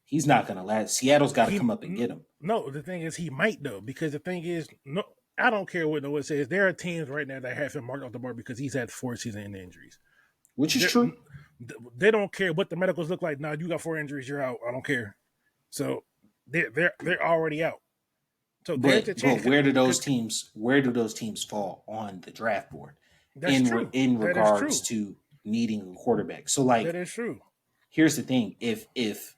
He's not going to last. Seattle's got to come up and get him. No, the thing is he might though, because the thing is, no, I don't care what Noah says. There are teams right now that have him marked off the board because he's had 4 season injuries. Which is true. They don't care what the medicals look like. Now you got 4 injuries, you're out. I don't care. So they're already out. So there's a chance. But where do those teams fall on the draft board? That's true. In regards to needing a quarterback. So like that is true. Here's the thing. If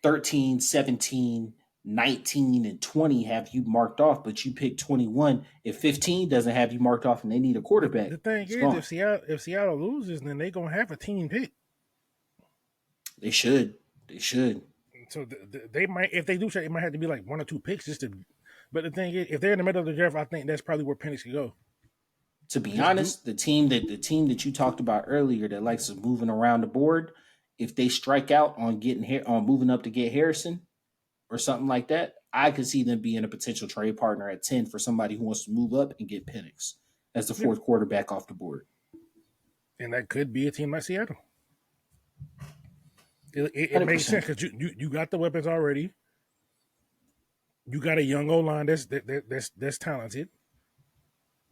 13, 17, 19, and 20 have you marked off, but you pick 21, if 15 doesn't have you marked off and they need a quarterback. The thing is, if Seattle loses, then they're gonna have a team pick. They should. So they might, if they do, it might have to be like 1 or 2 picks just to. But the thing is, if they're in the middle of the draft, I think that's probably where Penix could go. To be honest, the team that you talked about earlier that likes moving around the board, if they strike out on moving up to get Harrison or something like that, I could see them being a potential trade partner at 10 for somebody who wants to move up and get Penix as the 4th quarterback off the board. And that could be a team like Seattle. It makes sense because you got the weapons already. You got a young O-line that's talented.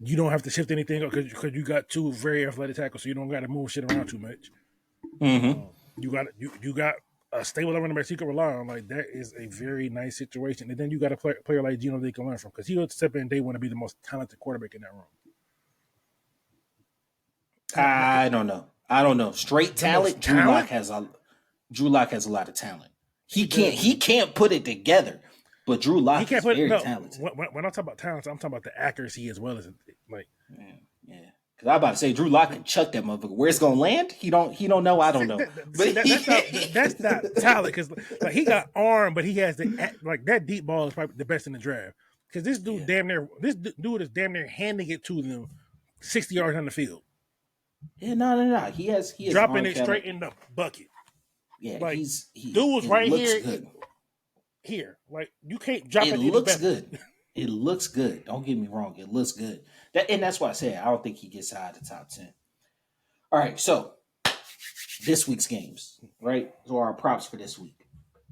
You don't have to shift anything up because you got 2 very athletic tackles, so you don't got to move shit around too much. Mm-hmm. You got a stable running back you can rely on. Like that is a very nice situation. And then you got a player like Geno they can learn from because he'll step in day 1 to be the most talented quarterback in that room. I don't know. Straight talent. Drew Lock has a lot of talent. He can't put it together. But Drew Lock is very talented. When I talk about talent, I'm talking about the accuracy as well as like. Yeah. Because I'm about to say Drew Lock can chuck that motherfucker. Where it's gonna land, he don't know. I don't know. That's not talent because like he got arm, but he has that deep ball is probably the best in the draft. Because this dude is damn near handing it to them 60 yards on the field. Yeah, no. He has dropping it straight in the bucket. Yeah, like dude was right here. Good. Here, like you can't drop it. It looks good. It looks good. Don't get me wrong. It looks good. That's why I say I don't think he gets out of the top 10. All right, so this week's games, right? So our props for this week.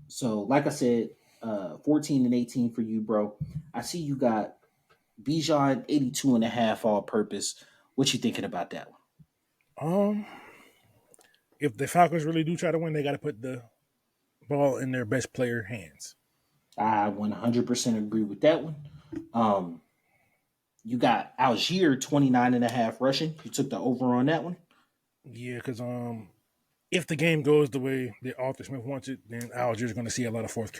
So, like I said, 14 and 18 for you, bro. I see you got Bijan 82.5 all purpose. What you thinking about that one? If the Falcons really do try to win, they got to put the ball in their best player hands. I 100% agree with that one. You got Algier 29.5 rushing. You took the over on that one. Yeah, because if the game goes the way that Arthur Smith wants it, then Algier's going to see a lot of fourth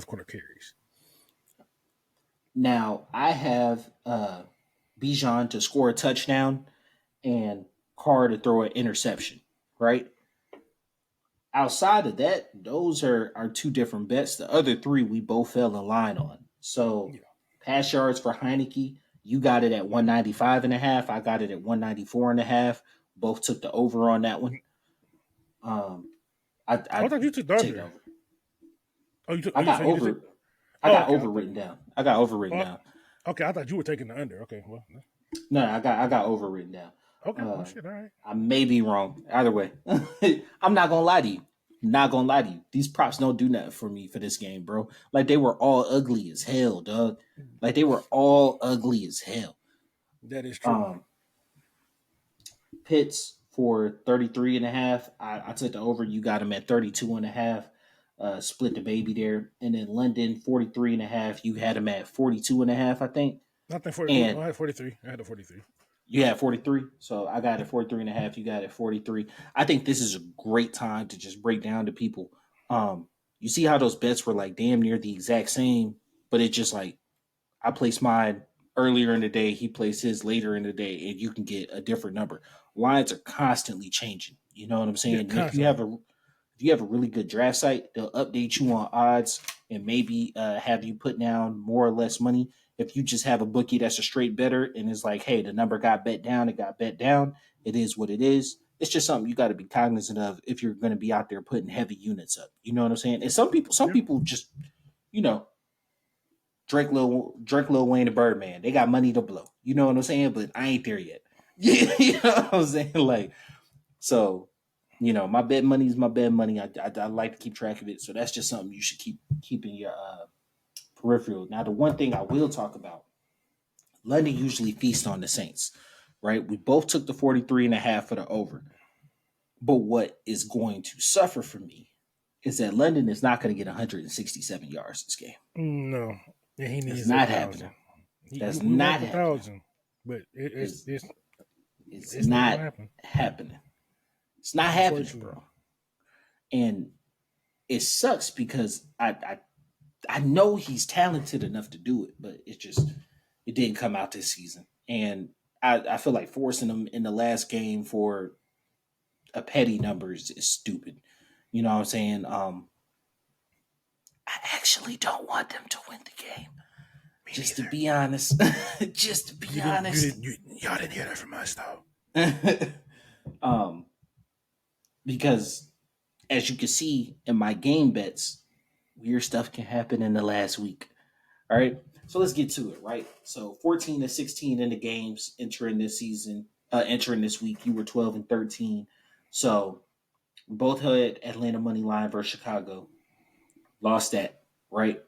quarter carries. Now I have Bijan to score a touchdown and Carr to throw an interception. Right. Outside of that, those are 2 different bets. The other 3 we both fell in line on. So pass yards for Heineke, you got it at 195.5. I got it at 194.5. Both took the over on that one. I thought you took the under. Oh, you took. I got over. I got over written down. I got over written down. Okay, I thought you were taking the under. Okay, well. No, I got over written down. Okay, well, shit, all right. I may be wrong. Either way, I'm not gonna lie to you. These props don't do nothing for me for this game, bro. Like they were all ugly as hell, dog. Like they were all ugly as hell. That is true. Pitts for 33.5. I took the over. You got him at 32.5. Split the baby there. And then London 43.5. You had him at 42.5, I think. I think 43. I had 43. I had a 43. You had 43. So I got it 43.5. You got it 43. I think this is a great time to just break down to people. You see how those bets were like damn near the exact same, but it just like I placed mine earlier in the day, he placed his later in the day, and you can get a different number. Lines are constantly changing. You know what I'm saying? Yeah, if you have a really good draft site, they'll update you on odds and maybe have you put down more or less money. If you just have a bookie that's a straight better and it's like, hey, the number got bet down, it got bet down. It is what it is. It's just something you got to be cognizant of if you're going to be out there putting heavy units up. You know what I'm saying? And some people just, Drake, Lil Wayne, and Birdman. They got money to blow. You know what I'm saying? But I ain't there yet. You know what I'm saying? Like, so, my bet money is my bet money. I like to keep track of it. So that's just something you should keep in your peripheral. Now, the one thing I will talk about, London usually feasts on the Saints, right? We both took the 43.5 for the over. But what is going to suffer for me is that London is not going to get 167 yards this game. No, yeah, he That's needs a not happening. thousand. That's We want not the happening. 1,000, but It's it's it's not not gonna happen. happening. It's not happening, Unfortunately, bro. And it sucks because I know he's talented enough to do it, but it didn't come out this season. And I feel like forcing him in the last game for a petty number is stupid. You know what I'm saying? I actually don't want them to win the game. me Just to neither. be honest. Just to be honest. Y'all didn't hear that from us though. um, because as you can see in my game bets, weird stuff can happen in the last week. All right. So let's get to it, right? So 14-16 in the games entering this season, entering this week. You were 12-13. So we both had Atlanta money line versus Chicago. Lost that, right?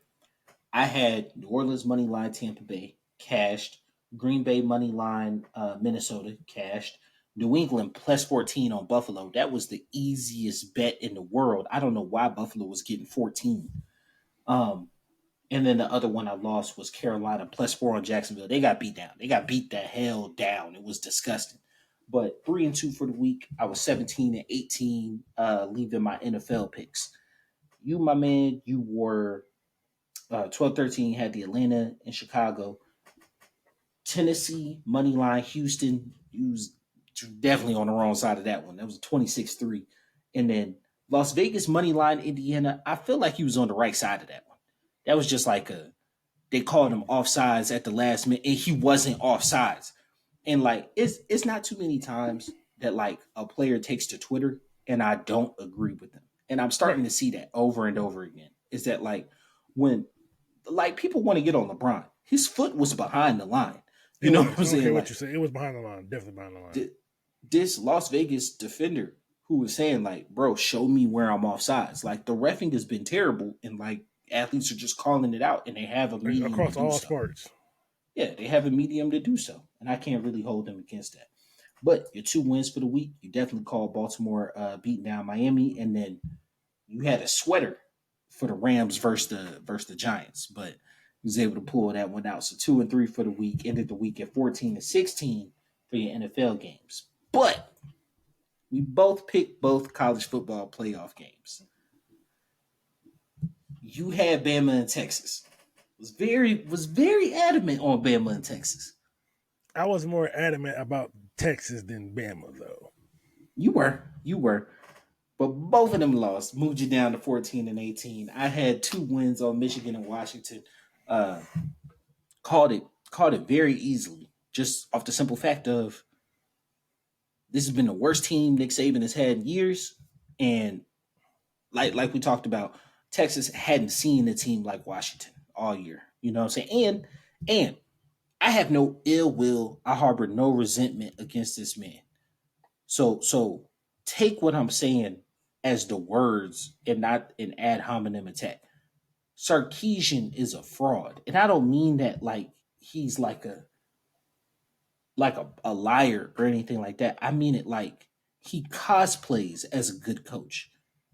I had New Orleans money line Tampa Bay cashed, Green Bay money line Minnesota cashed, New England plus 14 on Buffalo. That was the easiest bet in the world. I don't know why Buffalo was getting 14. Um, and then the other one I lost was Carolina plus 4 on Jacksonville. They got beat down. They got beat the hell down. It was disgusting. But 3-2 for the week. I was 17-18, leaving my NFL picks. You, my man, you were 12-13, had the Atlanta and Chicago. Tennessee, money line, Houston. You was definitely on the wrong side of that one. That was a 26-3. And then Las Vegas, money line, Indiana. I feel like he was on the right side of that one. That was just like they called him offsides at the last minute, and he wasn't offsides. And like it's not too many times that like a player takes to Twitter and I don't agree with them. And I'm starting Right. to see that over and over again. Is that like when like people want to get on LeBron. His foot was behind the line. It You know what was. I'm I don't saying? care what Like you say. It was behind the line. Definitely behind the line. this Las Vegas defender who was saying like, "Bro, show me where I'm off sides." Like the refing has been terrible, and like athletes are just calling it out, and they have a medium to Across do all so. sports. Yeah, they have a medium to do so, and I can't really hold them against that. But your two wins for the week, you definitely called Baltimore beating down Miami, and then you had a sweater for the Rams versus the Giants, but he was able to pull that one out. So 2-3 for the week, ended the week at 14-16 for your NFL games. But we both picked both college football playoff games. You had Bama and Texas. Was very adamant on Bama and Texas. I was more adamant about Texas than Bama though. You were. But both of them lost, moved you down to 14-18. I had two wins on Michigan and Washington. Uh, called it very easily, just off the simple fact of this has been the worst team Nick Saban has had in years, and like we talked about, Texas hadn't seen a team like Washington all year. You know what I'm saying? And I have no ill will. I harbor no resentment against this man. So take what I'm saying as the words and not an ad hominem attack. Sarkeesian is a fraud, and I don't mean that like he's like a liar or anything like that. I mean it like he cosplays as a good coach.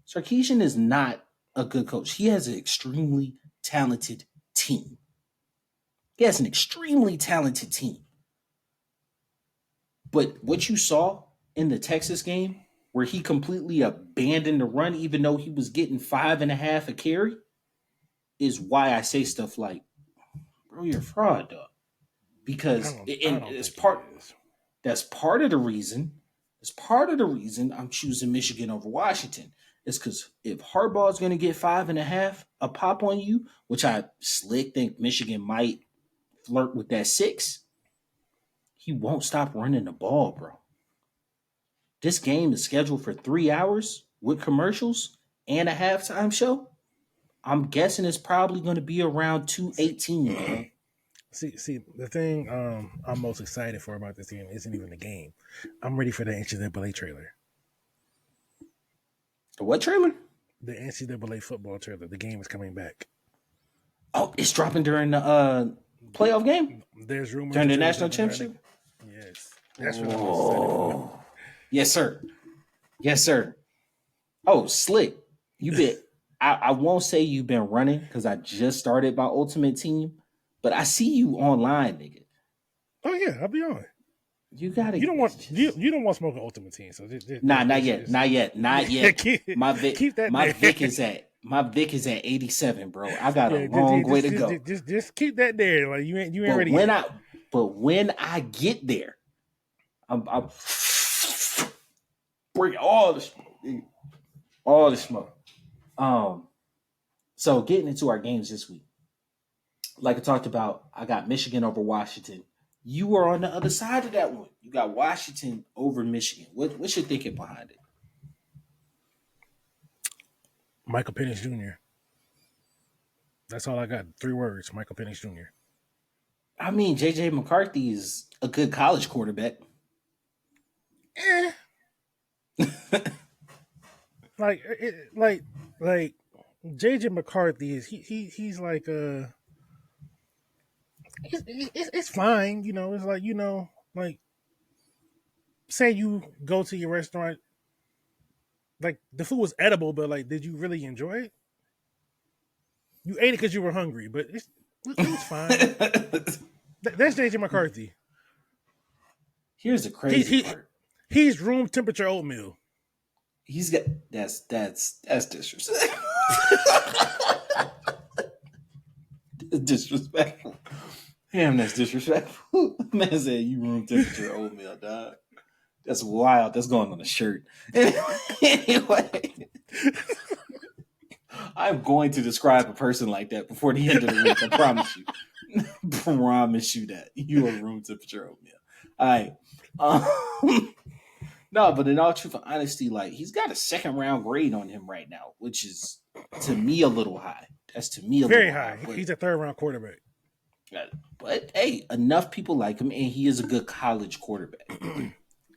Sarkeesian is not a good coach. He has an extremely talented team. He has an extremely talented team. But what you saw in the Texas game, where he completely abandoned the run, even though he was getting 5.5 a carry, is why I say stuff like, "Bro, you're a fraud, dog." Because I and don't it's think he part is. That's part of the reason. It's part of the reason I'm choosing Michigan over Washington. It's because if Harbaugh's going to get 5.5 a pop on you, which I slick think Michigan might flirt with that 6, he won't stop running the ball, bro. This game is scheduled for 3 hours with commercials and a halftime show. I'm guessing it's probably going to be around 218, dog. See, the thing I'm most excited for about this game isn't even the game. I'm ready for the NCAA trailer. The what trailer? The NCAA football trailer. The game is coming back. Oh, it's dropping during the playoff game? There's rumors During the the trailer's national dropping championship? Yes, that's what I'm most excited for. Oh, yes, sir. Yes, sir. Oh, slick. You been I won't say you've been running because I just started my ultimate team, but I see you online, nigga. Oh yeah, I'll be on. You gotta You don't want just you don't want smoking Ultimate Team, so nah, not yet, not yet, not yeah, yet. keep that My there. Vic is at 87, bro. I got a Yeah, long way to go. just keep that there. Like you ain't But ready when yet. I but when I get there, I'm bring all the smoke, nigga. All the smoke. Um, so getting into our games this week, like I talked about, I got Michigan over Washington. You were on the other side of that one. You got Washington over Michigan. What's your thinking behind it? Michael Penix Jr. That's all I got. 3 words. Michael Penix Jr. I mean, JJ McCarthy is a good college quarterback. Eh. Like JJ McCarthy is he's like it's fine, you know. It's like like say you go to your restaurant, like the food was edible, but like, did you really enjoy it? You ate it because you were hungry, but it was fine. That's JJ McCarthy. Here's the He crazy he part. he's room temperature oatmeal. He's got that's disrespectful. Disrespectful. Damn, that's disrespectful. Man said you room temperature oatmeal, dog. That's wild. That's going on a shirt. Anyway, I'm going to describe a person like that before the end of the week. I promise you. Promise you that. You are room temperature oatmeal. All right. No, but in all truth and honesty, like he's got a second round grade on him right now, which is to me a little high. That's to me a Very little high. high. He's a 3rd round quarterback. But hey, enough people like him, and he is a good college quarterback.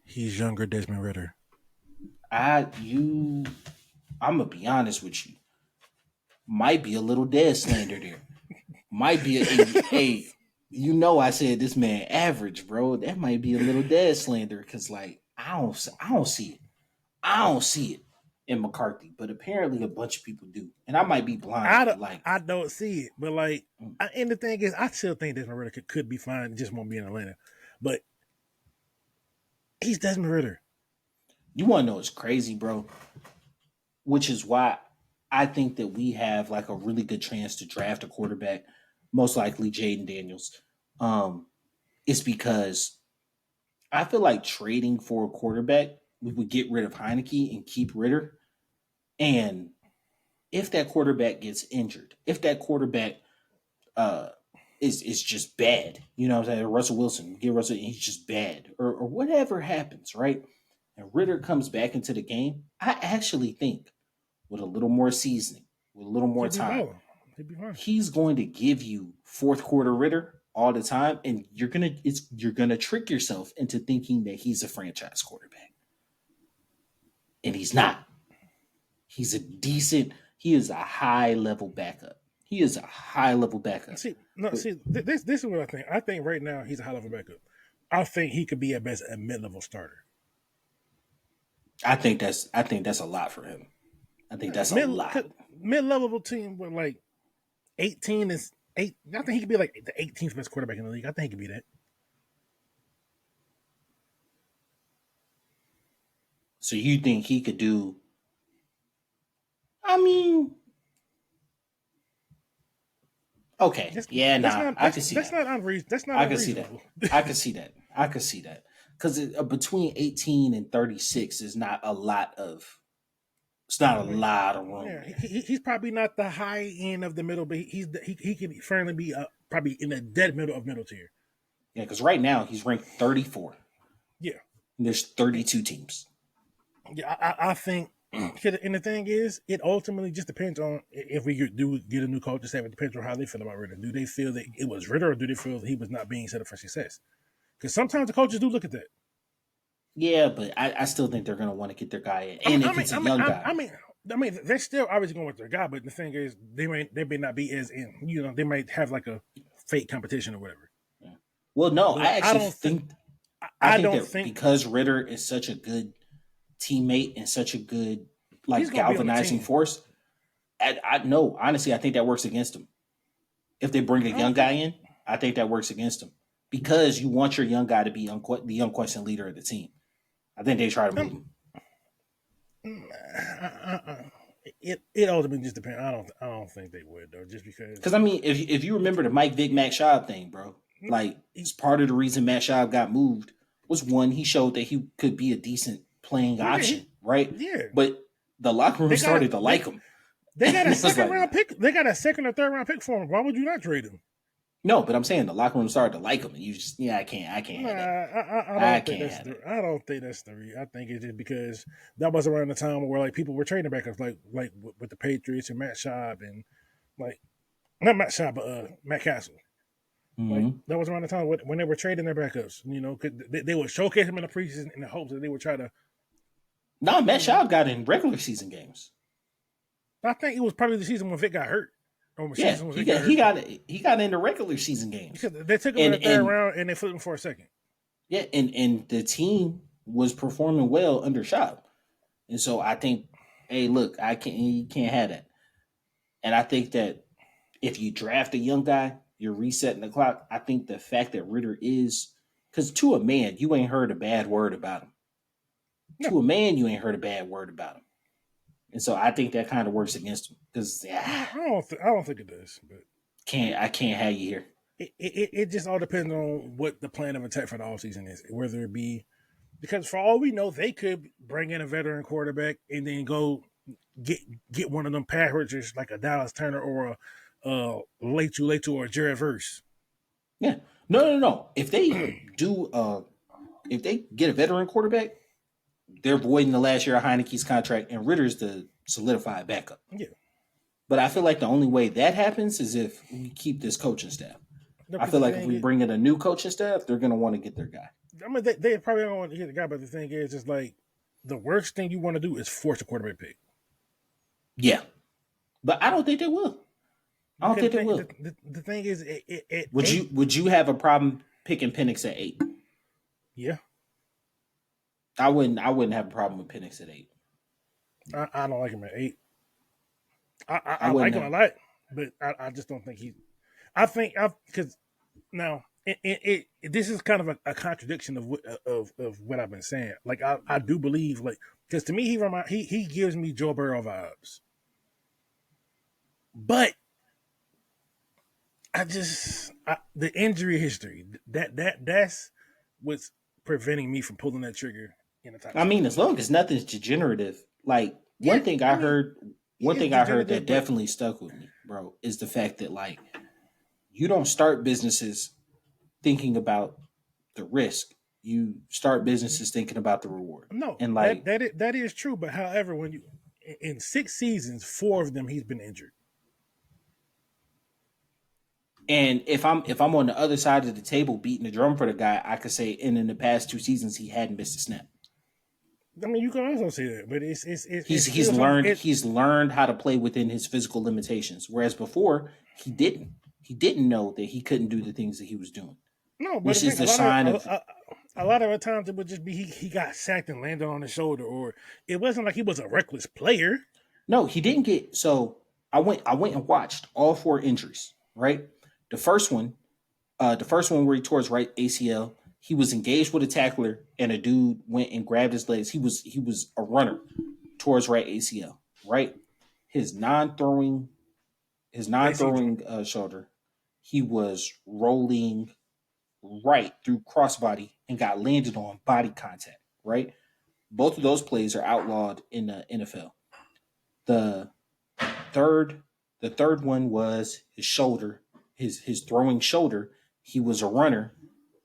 He's younger Desmond Ritter. I you, I'm gonna be honest with you. Might be a little dead slander there. Might be a you know I said this man average, bro. That might be a little dead slander because like I don't see it. I don't see it in McCarthy, but apparently a bunch of people do, and I might be blind. I But don't, like, I don't see it, but like, and the thing is, I still think Desmond Ritter could be fine. It just won't be in Atlanta. But he's Desmond Ritter. you want to know what's crazy, bro? Which is why I think that we have like a really good chance to draft a quarterback, most likely Jaden Daniels. Um, it's because I feel like trading for a quarterback, we would get rid of Heineke and keep Ritter. And if that quarterback gets injured, if that quarterback uh is just bad, you know what I'm saying? Russell Wilson, get Russell, he's just bad, or whatever happens, right? And Ritter comes back into the game, I actually think with a little more seasoning, with a little more He'd be time, balling. He'd be fine. he's going to give you fourth quarter Ritter all the time, and you're gonna trick yourself into thinking that he's a franchise quarterback, and he's not. He's a decent. He is a high level backup. He is a high level backup. See, no, But see, this is what I think. I think right now he's a high level backup. I think he could be at best a mid level starter. I think that's a lot for him. I think that's a Mid lot. mid level team with like 18 is eight. I think he could be like the 18th best quarterback in the league. I think he could be that. So you think he could do? I mean, okay, That's yeah, that's nah, not I can see that's that. not unreasonable. That's not I can see that. unreasonable. I can see that. I can see that. Because between 18 and 36 is not a lot of. It's not a I mean, lot of room yeah, there. he's probably not the high end of the middle, but he can firmly be probably in the dead middle of middle tier. Yeah, because right now he's ranked 34. Yeah, And there's 32 teams. yeah. I think And the thing is, it ultimately just depends on if we do get a new coaching staff. It depends on how they feel about Ritter. Do they feel that it was Ritter, or do they feel that he was not being set up for success? Because sometimes the coaches do look at that. Yeah, but I still think they're gonna want to get their guy in, and if it's a young guy. They're still obviously going with their guy, but the thing is, they may not be as in. They might have like a fake competition or whatever. Yeah. Well, no, But I actually think I I think don't that think because Ritter is such a good teammate and such a good he's like going to be on the galvanizing team. force, I no, honestly, I think that works against him. If they bring a I young don't guy think. in, I think that works against him because you want your young guy to be the unquestioned leader of the team. I think they try to move Um, him it ultimately just depends. I don't think they would though, just because. because I mean, if you remember the Mike Vick Matt Schaub thing, bro, like it's part of the reason Matt Schaub got moved was one he showed that he could be a decent playing Yeah, option, right? yeah. But the locker room They got a started to like him, they got and a it was second like, round pick. They got a second or third round pick for him. Why would you not trade him? no, but I'm saying the locker room started to like him, and you just, yeah, I can't Nah, have that. I I don't think can't that's have the. that. I don't think that's the. I think it's just because that was around the time where like people were trading backups, like with the Patriots and Matt Schaub and like not Matt Schaub, but Matt Castle. Like Mm-hmm. that was around the time when they were trading their backups. They would showcase them in the preseason in the hopes that they would try to. No, Matt You know, Schaub got in regular season games. I think it was probably the season when Vic got hurt, or the Yeah, season when he Vic got got he hurt got he got into regular season games, because they took him in and the third and round and they flipped him for a second. yeah, and the team was performing well under Schaub, and so I think, hey, look, I can't you can't have that, and I think that if you draft a young guy, you're resetting the clock. I think the fact that Ritter is because to a man, you ain't heard a bad word about him. No, To a man, you ain't heard a bad word about him, and so I think that kind of works against him because no, I don't think it does, but. I can't have you here. It just all depends on what the plan of attack for the offseason is. Whether it be because for all we know, they could bring in a veteran quarterback and then go get get one of them pass rushers like a Dallas Turner or a Letu or a Jared Verse. Yeah, no. If they get a veteran quarterback, they're voiding the last year of Heineke's contract, and Ritter's the solidified backup. Yeah, But I feel like the only way that happens is if we keep this coaching staff. no, I because feel the like if thing we is, bring in a new coaching staff, they're going to want to get their guy. I mean, they probably don't want to hit the guy, but the thing is, it's like the worst thing you want to do is force a quarterback pick Yeah, but I don't think they will. I don't because think they will. the thing is, at Would you eight, Would you have a problem picking Penix at 8? yeah, I wouldn't. I wouldn't have a problem with Penix at 8. I don't like him at 8. I I like wouldn't him a have. lot, but I just don't think he. I think I because now this is kind of a contradiction of what I've been saying. Like I do believe like because to me he gives me Joe Burrow vibes, but the injury history that's what's preventing me from pulling that trigger in a type of I mean, as situation. long as nothing's degenerative, like Yeah, I mean one it's thing I heard degenerative, that but definitely stuck with me, bro, is the fact that like you don't start businesses thinking about the risk. You start businesses thinking about the reward. no, And like, that is true. But however, when you in 6 seasons, 4 of them he's been injured. and if I'm on the other side of the table beating the drum for the guy, I could say, and in the past 2 seasons he hadn't missed a snap. I mean, you can also say that, but He's it's he's still something. learned he's learned how to play within his physical limitations, whereas before he didn't. He didn't know that he couldn't do the things that he was doing, No, but the which is thing the sign of a lot of the times it would just be he got sacked and landed on his shoulder, or it wasn't like he was a reckless player. no, he didn't get. So I went and watched all 4 injuries. Right, the first one, the first one where he tore his right ACL, he was engaged with a tackler, and a dude went and grabbed his legs. He was a runner, tore his right ACL. Right, his non-throwing his AC joint. non-throwing shoulder, he was rolling right through crossbody and got landed on body contact. Right, both of those plays are outlawed in the NFL. The third, the third one was his shoulder, his throwing shoulder. He was a runner,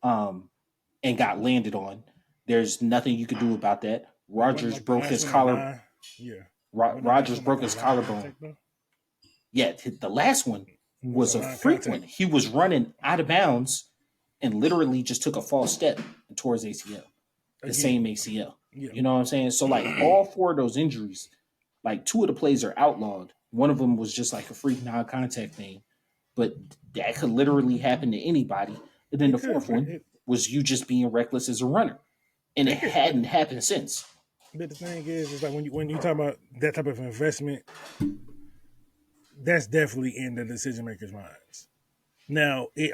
and got landed on. There's nothing you could do about that. Wasn't Rogers like the broke last his one or collar. nine. Yeah. When the last Rogers one like broke a his line collarbone. contact though? Yeah, the last one It was was a a line freak contact one. He was running out of bounds and literally just took a false step towards ACL, the same again. ACL. Yeah. You know what I'm saying? So like all four of those injuries, like two of the plays are outlawed. One of them was just like a freak non-contact thing, but that could literally happen to anybody. And then It the could. fourth one was you just being reckless as a runner, and it It could. hadn't happened since. But the thing is like when you talk about that type of investment, that's definitely in the decision makers' minds. Now, it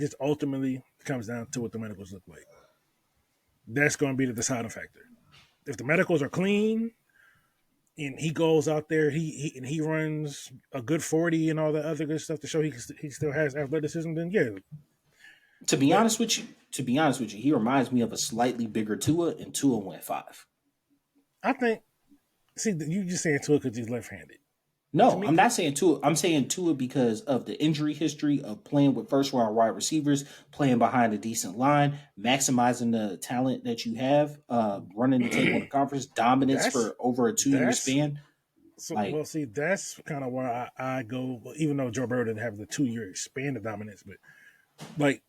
just ultimately comes down to what the medicals look like. That's going to be the deciding factor. If the medicals are clean and he goes out there, he runs a good 40 and all the other good stuff to show he still has athleticism, then yeah. To be But honest with you, he reminds me of a slightly bigger Tua, and Tua went five. I think, see, you just saying Tua because he's left-handed. To No, me, I'm not saying Tua. I'm saying Tua because of the injury history of playing with first round wide receivers, playing behind a decent line, maximizing the talent that you have, running the table in the conference, dominance that's for over a 2 year that's span. so Like, well. See, that's kind of where I go. Even though Joe Burrow didn't have the 2 year expanded dominance, but like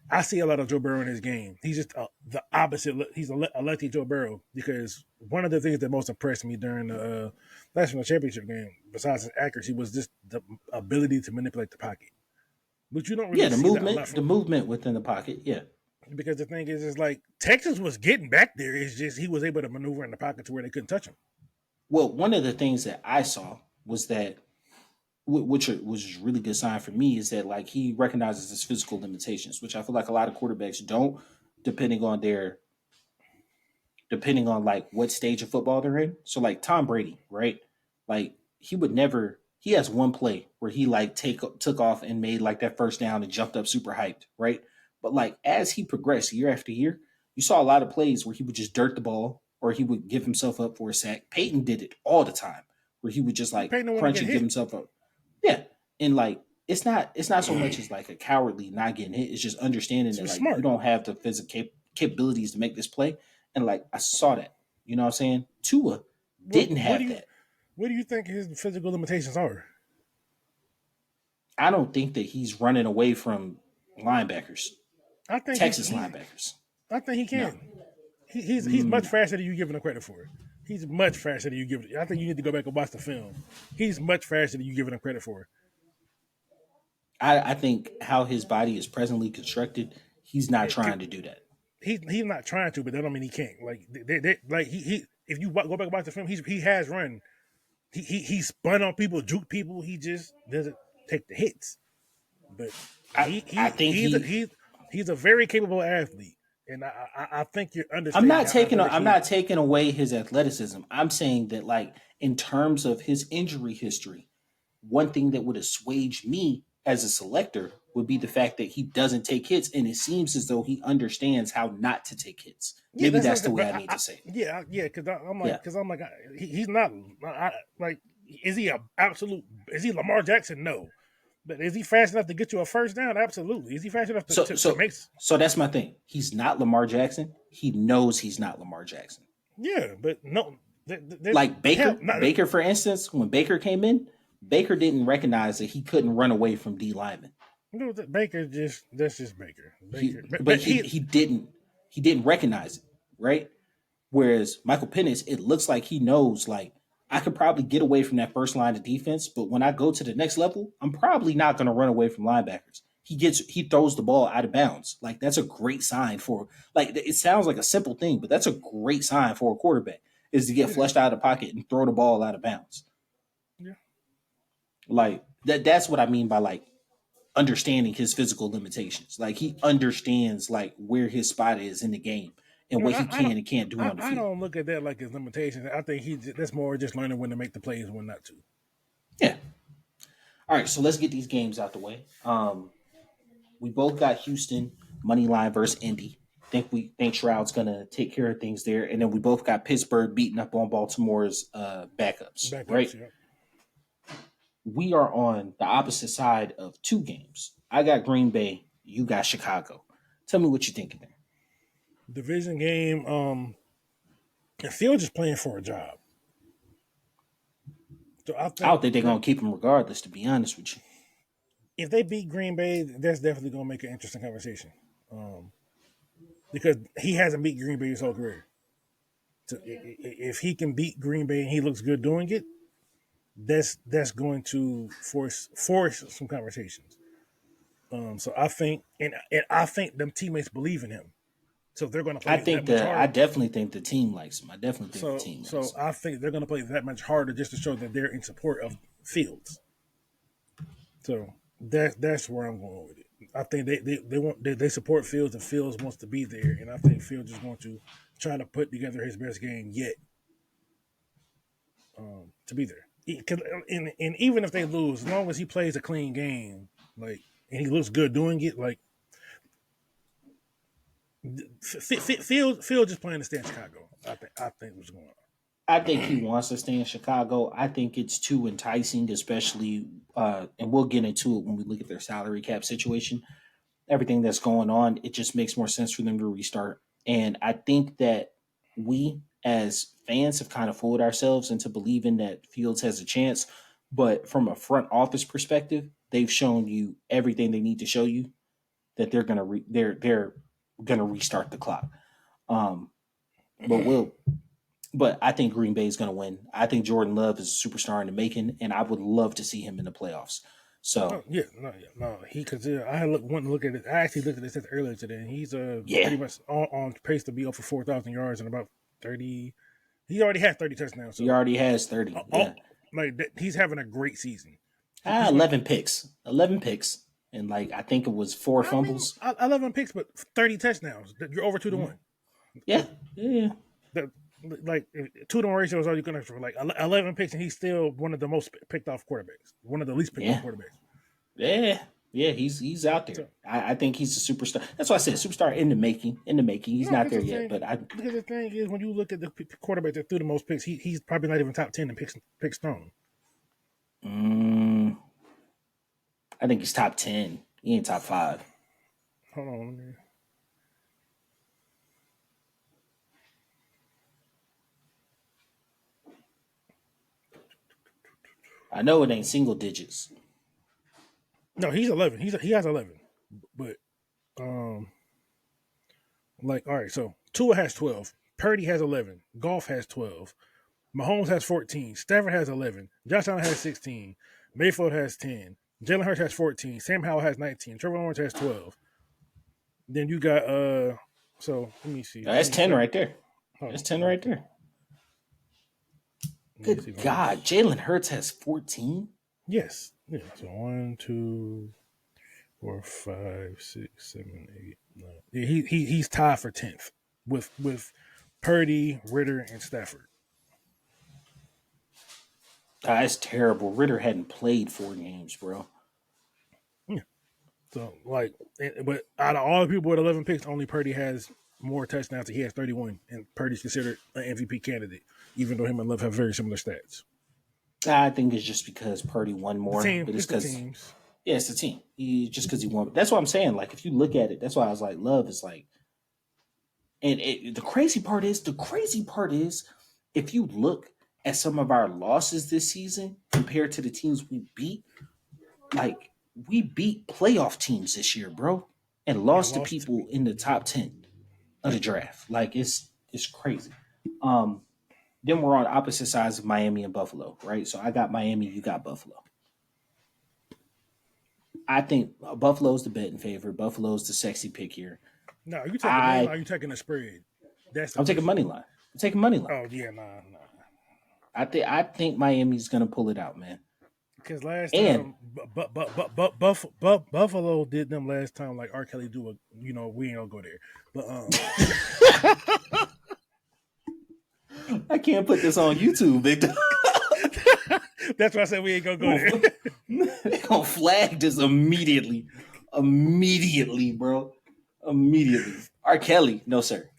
I see a lot of Joe Burrow in his game. He's just the opposite. He's a lucky Joe Burrow because one of the things that most impressed me during the national championship game, besides his accuracy, was just the ability to manipulate the pocket. But you don't really yeah, see that a lot the from movement within the pocket. Yeah. because the thing is like Texas was getting back there. It's just he was able to maneuver in the pocket to where they couldn't touch him. Well, one of the things that I saw was that which was a really good sign for me is that like he recognizes his physical limitations, which I feel like a lot of quarterbacks don't, depending on their depending on like what stage of football they're in. So like Tom Brady, right? Like he would never. He has one play where he like took off and made like that first down and jumped up super hyped, right? But like as he progressed year after year, you saw a lot of plays where he would just dirt the ball or he would give himself up for a sack. Peyton did it all the time, where he would just Yeah, like Payton don't want to crunch get and give hit. himself up. Yeah, and like it's not so much as like a cowardly not getting hit. It's just understanding He that was like you smart. don't have the physical capabilities to make this play. And like I saw that, you know what I'm saying? Tua Well, didn't have that. what do you think his physical limitations are? I don't think that he's running away from linebackers, I think Texas linebackers. I think he No, can. He's much faster than you giving him credit for. He's much faster than you give. I think you need to go back and watch the film. He's much faster than you giving him credit for. I think how his body is presently constructed, he's not It, trying to do that. he's not trying to, but that don't mean he can't. Like like he if you go back and watch the film, he has run. He spun on people, juke people. He just doesn't take the hits. But I think he. he's a very capable athlete, and I think you're understating how athletic I'm he not is. taking away his athleticism. I'm saying that like in terms of his injury history, one thing that would assuage me as a selector would be the fact that he doesn't take hits, and it seems as though he understands how not to take hits. Yeah, Maybe that's what I'm that's the saying. way But I need to say it. yeah, Yeah. because I'm like, he's not like, is he a absolute? Is he Lamar Jackson? No, but is he fast enough to get you a first down? Absolutely. Is he fast enough So to so make? so that's my thing. He's not Lamar Jackson. He knows he's not Lamar Jackson. Yeah, but no, Like hell, Baker, not Baker, for instance, when Baker came in, Baker didn't recognize that he couldn't run away from D linemen. no. Baker just that's just Baker. He, Baker, but but he didn't recognize it, right? Whereas Michael Penix, it looks like he knows like I could probably get away from that first line of defense, but when I go to the next level, I'm probably not going to run away from linebackers. He throws the ball out of bounds. Like that's a great sign for like it sounds like a simple thing, but that's a great sign for a quarterback is to get it flushed is. out of the pocket and throw the ball out of bounds. Yeah, Like that's what I mean by like understanding his physical limitations. Like he understands like where his spot is in the game and no, what he I can don't. and can't do on the I field. don't look at that like his limitations. I think that's more just learning when to make the plays and when not to. Yeah. All right, so let's get these games out the way. We both got Houston money line versus Indy. Think Shroud's gonna take care of things there, and then we both got Pittsburgh beating up on Baltimore's backups. Backups, Right? yeah. We are on the opposite side of two games. I got Green Bay. You got Chicago. Tell me what you're thinking there. Division game. And Fields is playing for a job. So I don't think they're gonna keep him regardless. To be honest with you, if they beat Green Bay, that's definitely gonna make an interesting conversation. Because he hasn't beat Green Bay his whole career. So if he can beat Green Bay and he looks good doing it, that's going to force some conversations. So I think, and I think them teammates believe in him, so they're going to play that much I harder. definitely think the team likes him. I definitely think the team likes So him. I think they're going to play that much harder just to show that they're in support of Fields. So that's where I'm going with it. I think they support Fields and Fields wants to be there, and I think Fields is going to try to put together his best game yet to be there. And even if they lose, as long as he plays a clean game, like and he looks good doing it, like Fields just playing to stay in Chicago. I think what's going on. I think he wants to stay in Chicago. I think it's too enticing, especially, and we'll get into it when we look at their salary cap situation. Everything that's going on, it just makes more sense for them to restart. And I think that we as fans have kind of fooled ourselves into believing that Fields has a chance. But from a front office perspective, they've shown you everything they need to show you that they're gonna restart the clock. Um, but we'll but I think Green Bay is going to win. I think Jordan Love is a superstar in the making, and I would love to see him in the playoffs. So, Oh yeah, no. He because I went to look at it. I actually looked at this earlier today, and he's yeah, pretty much on pace to be up for 4,000 yards and about 30. He already has 30 touchdowns. he So already has 30. Yeah. like he's having a great season. He's going. 11 picks. 11 picks. And like, I think it was four I mean, fumbles. 11 picks, but 30 touchdowns. You're over 2-1. Yeah. Yeah. The, like 2-1 ratio is all you're gonna for like 11 picks, and he's still one of the most picked off quarterbacks. One of the least picked off Yeah. quarterbacks. Yeah. Yeah. He's out there. So, I think he's a superstar. That's why I said superstar in the making. In the making. He's no, not because there yet, but because the thing is, when you look at the quarterback that threw the most picks, he's probably not even top 10 in picks thrown. mm, I think he's top 10. He ain't top 5. Hold on, man. I know it ain't single digits. No, he's 11. He has 11, but like all right, so Tua has 12, Purdy has 11, Golf has 12, Mahomes has 14, Stafford has 11, Josh Allen has 16, Mayfield has 10, Jalen Hurts has 14, Sam Howell has 19, Trevor Lawrence has 12. Then you got so let me see. That's 10 right there. Hold That's on, 10 let me right see. there. Let me see Good if I can God. Jalen Hurts has 14. yes. Yeah. So 1, 2, 4, 5, 6, 7, 8, 9. Yeah, he's tied for 10th with Purdy, Ritter, and Stafford. That's terrible. Ritter hadn't played 4 games, bro. Yeah. So like, but out of all the people with 11 picks, only Purdy has more touchdowns. He has 31, and Purdy's considered an MVP candidate, even though him and Love have very similar stats. I think it's just because Purdy won The more, team, but it's it's the because teams. yeah, it's the team. Just because he won. That's what I'm saying. Like if you look at it, that's why I was like, Love is like, and the crazy part is, if you look at some of our losses this season compared to the teams we beat, like we beat playoff teams this year, bro, and And lost to lost. people in the top 10 of the Yeah. draft. Like it's crazy. Um, then we're on opposite sides of Miami and Buffalo, right? So I got Miami, you got Buffalo. I think Buffalo's the betting favorite. Buffalo's the sexy pick here. No, are you taking money line? I Or are you taking the spread? That's the I'm taking question. money line. I'm taking money line. Oh yeah, nah. I think Miami's gonna pull it out, man. Because last And time, Buffalo did them last time, like R. Kelly do. We ain't gonna go there, but I can't put this on YouTube, Victor. that's why I said we ain't gonna go there. They gonna flag this immediately. Immediately, bro. Immediately. R. Kelly, no sir.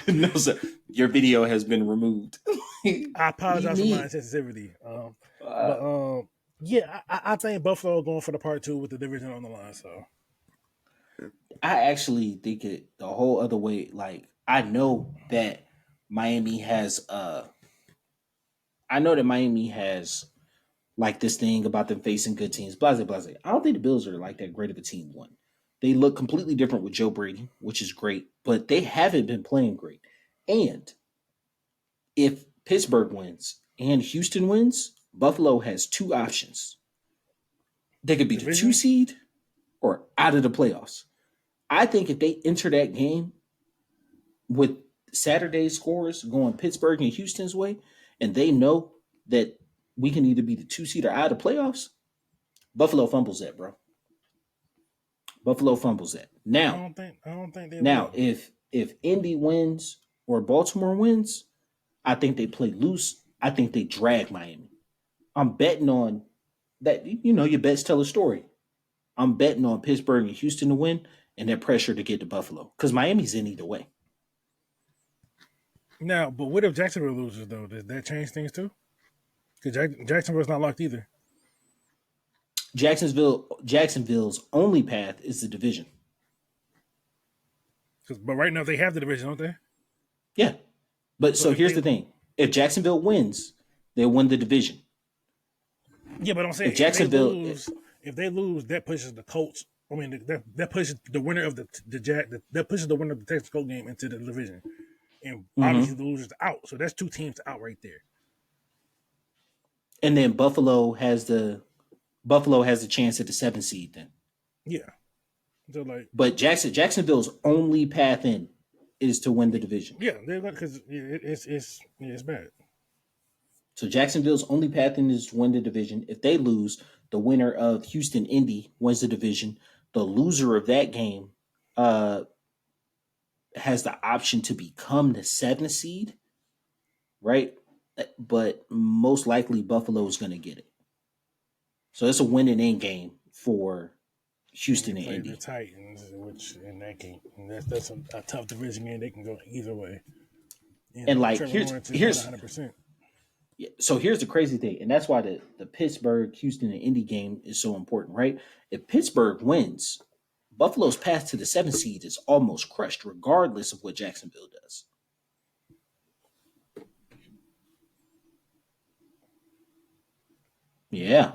No sir. Your video has been removed. I What do you apologize for my mean? insensitivity, Uh, but yeah, I think Buffalo going for the part 2 with the division on the line. So I actually think it the whole other way. Like I know that Miami has I know that Miami has like this thing about them facing good teams, blah, blah, blah. I don't think the Bills are like that great of a team, one. They look completely different with Joe Brady, which is great, but they haven't been playing great. And if Pittsburgh wins and Houston wins, Buffalo has two options. They could be the two Division? seed or out of the playoffs. I think if they enter that game with Saturday scores going Pittsburgh and Houston's way, and they know that we can either be the two seed or out of the playoffs, Buffalo fumbles that, bro. Buffalo fumbles that. I don't think they Now, will. if Indy wins or Baltimore wins, I think they play loose. I think they drag Miami. I'm betting on that. You know, your bets tell a story. I'm betting on Pittsburgh and Houston to win, and that pressure to get to Buffalo because Miami's in either way. Now, but what if Jacksonville loses though? Does that change things too? Because Jacksonville's not locked either. Jacksonville's only path is the division. But right now they have the division, don't they? Yeah, but So so if here's they, the thing: if Jacksonville wins, they win the division. yeah, but I'm saying If Jacksonville, if they lose, that pushes the Colts. I mean, that pushes the winner of that pushes the winner of the Texas Colts game into the division, and obviously mhm. the losers out. So that's two teams out right there. And then Buffalo has the chance at the 7th seed then. Yeah. So like, But Jacksonville's only path in is to win the division. yeah, they're because it's bad. So Jacksonville's only path in is to win the division. If they lose, the winner of Houston Indy wins the division. The loser of that game uh, has the option to become the 7th seed, right? But most likely Buffalo is going to get it. So it's a win and end game for And they Houston and play the Indy. Titans, which in that game, and that's a tough division game. They can go either way. And And like Trevor here's Lawrence is not here's 100%. so here's the crazy thing, and that's why the Pittsburgh, Houston, and Indy game is so important, right? If Pittsburgh wins, Buffalo's path to the 7th seed is almost crushed, regardless of what Jacksonville does. Yeah.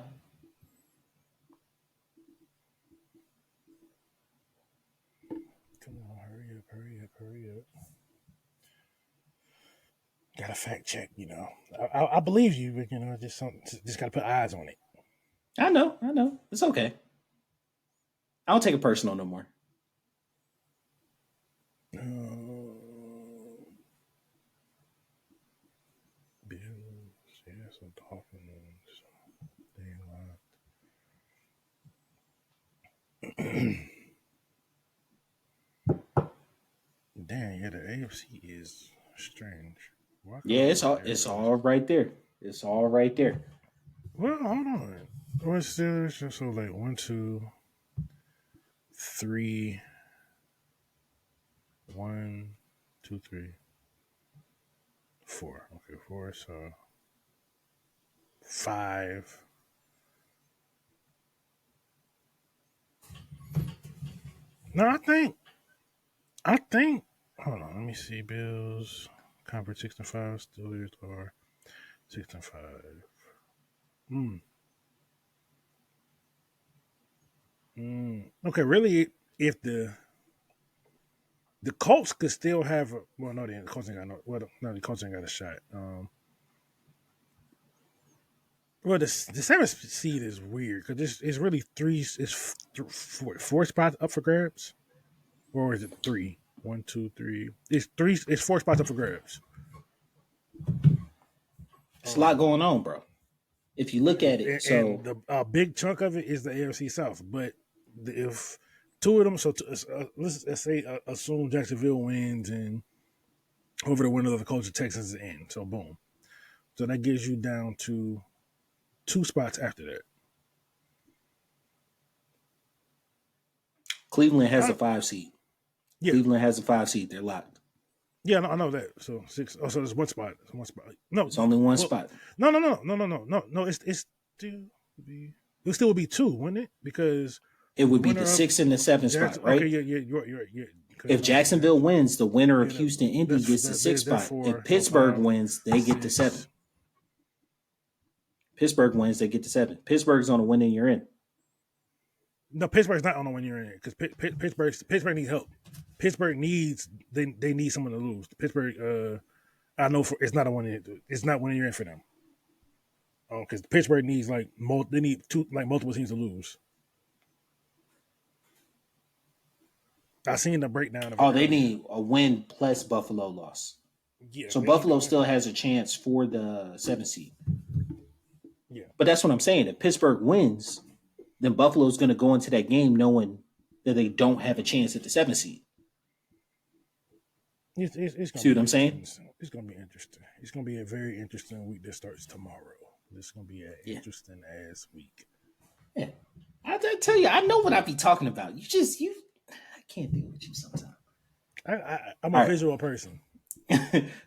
Come on, hurry up. Got to fact check, you know. I believe you, but you know, just got to put eyes on it. I know. It's okay. I don't take it personal no more. Bills, yes, and Dolphins. They Damn, yeah, the AFC is strange. Why Yeah, can't I it's look all at it's everybody's? all right there. It's all right there. Well, hold on. What's this? So like 1, 2, 3, 1, 2, 3, 4. Okay, 4. So 5. No, I think. Hold on, let me see. Bills conference 6-5. Steelers are 6-5. Hmm. Okay, really, if the Colts could still have well, no, the Colts ain't got no, the Colts ain't got a shot. Well, the seventh seed is weird because it's really four spots up for grabs, or is it three? One, two, three. It's three. It's four spots up for grabs. It's a lot going on, bro. If you look at it, And so the big chunk of it is the AFC South. But if two of them, so let's say assume Jacksonville wins and over the winner of the Colts, Texans is in. So boom. So that gives you down to two spots after that. Cleveland has a I, 5 seed. yeah, Cleveland has a 5 seed. They're locked. yeah, no, I know that. So 6. Oh, so there's one spot. There's one spot. No, It's only one well, spot. no. It's still be. It still would be two, wouldn't it? Because It the would be the winner of 6th and the 7th spot, Jackson. Okay, right? yeah. You're right. Yeah, because If Jacksonville wins, the winner of yeah, Houston Indy gets the sixth that's spot. If four. So Pittsburgh 5, wins, they get the 7th. 6. Pittsburgh wins, they get to 7. Pittsburgh's on a win and you're in. No, Pittsburgh's not on the 1 year in because Pittsburgh needs help. Pittsburgh needs they need someone to lose. Pittsburgh, I know for it's not a 1 year. It's not 1 year in for them. Because Pittsburgh needs they need multiple teams to lose. I seen the breakdown of it. Oh, they need a win plus Buffalo loss. Yeah, so Buffalo still has a chance for the 7th seed. Yeah. But that's what I'm saying. If Pittsburgh wins, then Buffalo's going to go into that game knowing that they don't have a chance at the 7th seed. It's See what I'm saying? It's going to be interesting. It's going to be a very interesting week that starts tomorrow. It's going to be an interesting ass week. Yeah. I tell you, I know what I be talking about. I can't deal with you sometimes. I'm a visual person.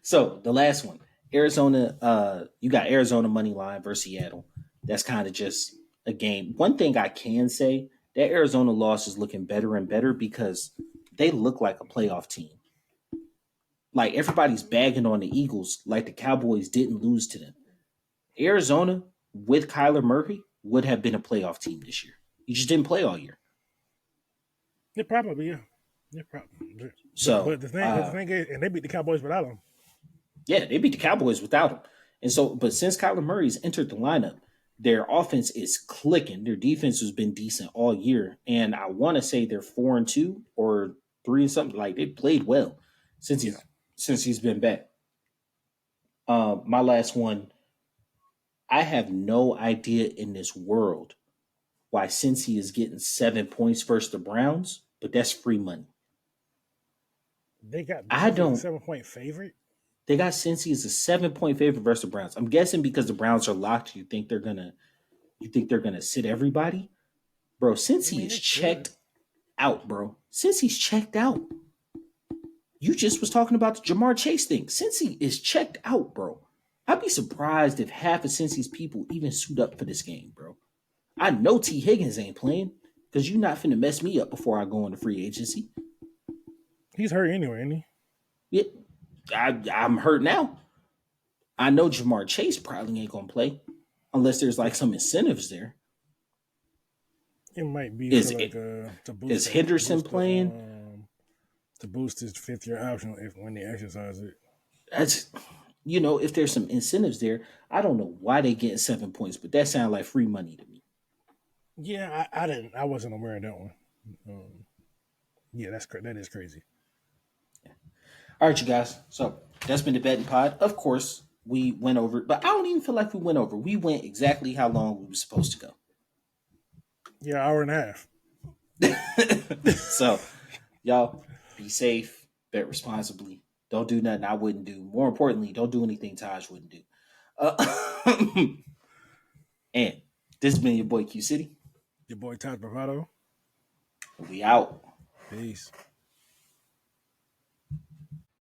So the last one, Arizona. You got Arizona money line versus Seattle. That's kind of just a game. One thing I can say, that Arizona loss is looking better and better because they look like a playoff team. Like everybody's bagging on the Eagles, like the Cowboys didn't lose to them. Arizona with Kyler Murray would have been a playoff team this year. You just didn't play all year. Yeah, probably. Yeah, probably. So, but the thing is, and they beat the Cowboys without him. Yeah, they beat the Cowboys without him. And so, but since Kyler Murray's entered the lineup, their offense is clicking. Their defense has been decent all year. And I want to say they're 4-2 or 3 and something. Like they played well since he's been back. My last one, I have no idea in this world why Cincy is getting 7 points versus the Browns, but that's free money. They got I don't 7-point favorite. They got Cincy as a 7-point favorite versus the Browns. I'm guessing because the Browns are locked, you think they're gonna sit everybody, bro. Cincy is checked out, bro. Cincy's checked out. You just was talking about the Jamar Chase thing. Cincy is checked out, bro. I'd be surprised if half of Cincy's people even suit up for this game, bro. I know T. Higgins ain't playing because you're not finna mess me up before I go into free agency. He's hurt anyway, isn't he? Yeah. I'm hurt now. I know Jamar Chase probably ain't gonna play unless there's like some incentives there. It might be to boost. Is Henderson playing to boost his 5th-year option when they exercise it? That's if there's some incentives there. I don't know why they getting 7 points, but that sounds like free money to me. Yeah, I wasn't aware of that one. Yeah, that is crazy. All right, you guys. So that's been the betting pod. Of course, we went over, but I don't even feel like we went over. We went exactly how long we were supposed to go. Yeah, hour and a half. So, y'all be safe, bet responsibly. Don't do nothing I wouldn't do. More importantly, don't do anything Taj wouldn't do. And this has been your boy Qcity. Your boy Taj Bravado. We out. Peace.